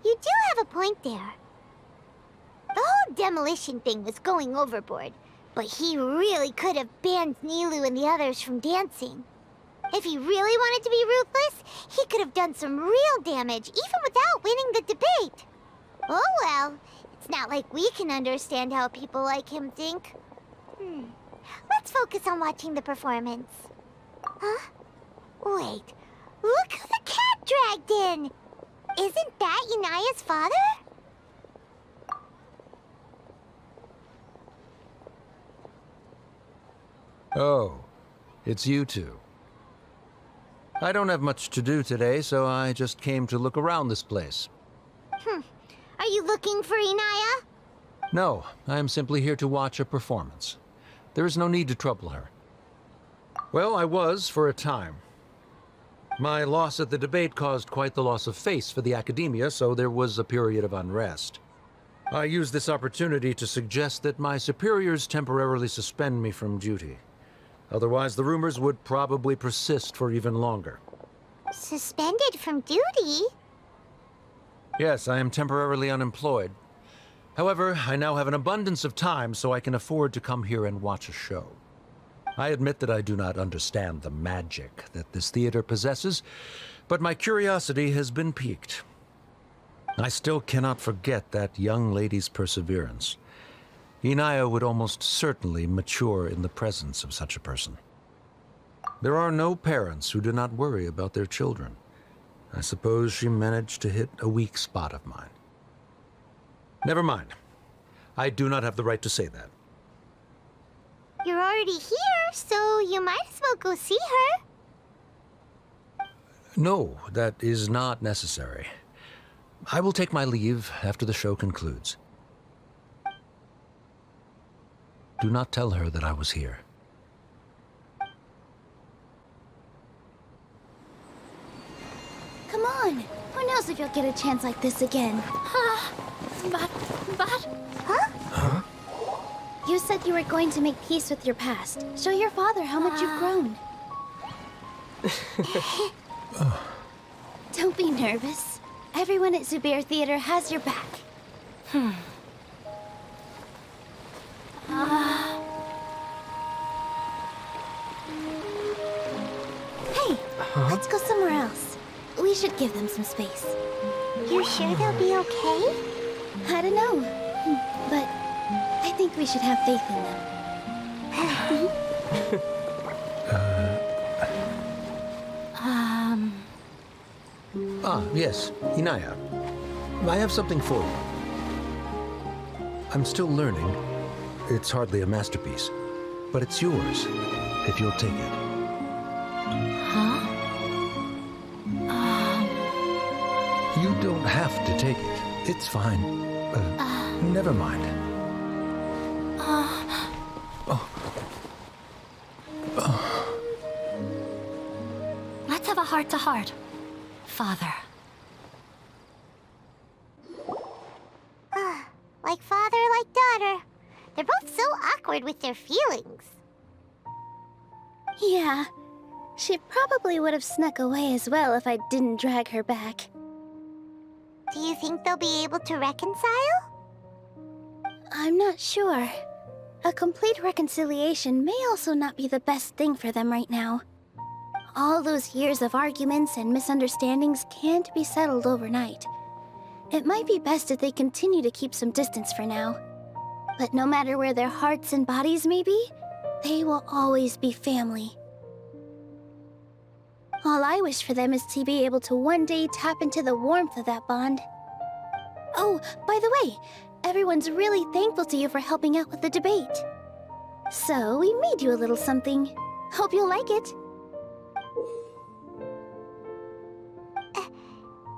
Speaker 2: You do have a point there. The whole demolition thing was going overboard, but he really could have banned Nilou and the others from dancing. If he really wanted to be ruthless, he could have done some real damage, even without winning the debate. Oh well, it's not like we can understand how people like him think. Let's focus on watching the performance. Huh? Wait, look who the cat dragged in! Isn't that Inaya's father?
Speaker 11: Oh, it's you two. I don't have much to do today, so I just came to look around this place.
Speaker 2: Are you looking for Inaya?
Speaker 11: No, I am simply here to watch a performance. There is no need to trouble her. Well, I was for a time. My loss at the debate caused quite the loss of face for the academia, so there was a period of unrest. I used this opportunity to suggest that my superiors temporarily suspend me from duty. Otherwise, the rumors would probably persist for even longer.
Speaker 2: Suspended from duty?
Speaker 11: Yes, I am temporarily unemployed. However, I now have an abundance of time, so I can afford to come here and watch a show. I admit that I do not understand the magic that this theater possesses, but my curiosity has been piqued. I still cannot forget that young lady's perseverance. Inaya would almost certainly mature in the presence of such a person. There are no parents who do not worry about their children. I suppose she managed to hit a weak spot of mine. Never mind. I do not have the right to say that.
Speaker 2: You're already here, so you might as well go see her.
Speaker 11: No, that is not necessary. I will take my leave after the show concludes. Do not tell her that I was here.
Speaker 1: Come on. Who knows if you'll get a chance like this again?
Speaker 9: But...
Speaker 2: Huh?
Speaker 1: You said you were going to make peace with your past. Show your father how much you've grown. Don't be nervous. Everyone at Zubair Theater has your back. Hey, let's go somewhere else. We should give them some space.
Speaker 2: You sure they'll be okay?
Speaker 1: I don't know, but I think we should have faith in them.
Speaker 11: Ah, yes, Inaya. I have something for you. I'm still learning. It's hardly a masterpiece, but it's yours, if you'll take it. You don't have to take it. It's fine. Never mind.
Speaker 9: Let's have a heart-to-heart. Father.
Speaker 2: Like father, like daughter. They're both so awkward with their feelings.
Speaker 1: Yeah, she probably would have snuck away as well if I didn't drag her back.
Speaker 2: Do you think they'll be able to reconcile?
Speaker 1: I'm not sure. A complete reconciliation may also not be the best thing for them right now. All those years of arguments and misunderstandings can't be settled overnight. It might be best if they continue to keep some distance for now. But no matter where their hearts and bodies may be, they will always be family. All I wish for them is to be able to one day tap into the warmth of that bond. Oh, by the way, everyone's really thankful to you for helping out with the debate. So, we made you a little something. Hope you'll like it.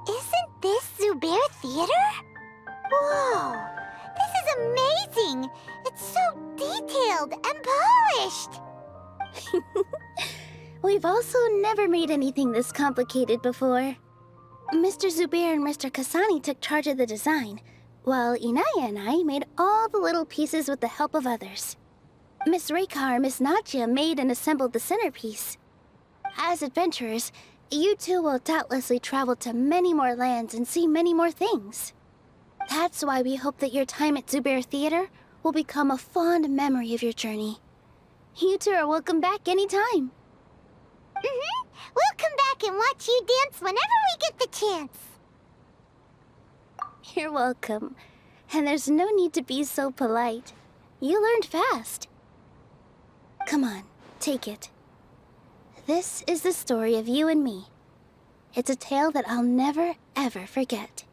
Speaker 2: Isn't this Zubair Theater? Whoa! This is amazing! It's so detailed and polished!
Speaker 1: We've also never made anything this complicated before. Mr. Zubair and Mr. Kasani took charge of the design, while Inaya and I made all the little pieces with the help of others. Miss Raykar and Miss Nadia made and assembled the centerpiece. As adventurers, you two will doubtlessly travel to many more lands and see many more things. That's why we hope that your time at Zubair Theater will become a fond memory of your journey. You two are welcome back anytime.
Speaker 2: We'll come back and watch you dance whenever we get the chance.
Speaker 1: You're welcome. And there's no need to be so polite. You learned fast. Come on, take it. This is the story of you and me. It's a tale that I'll never, ever forget.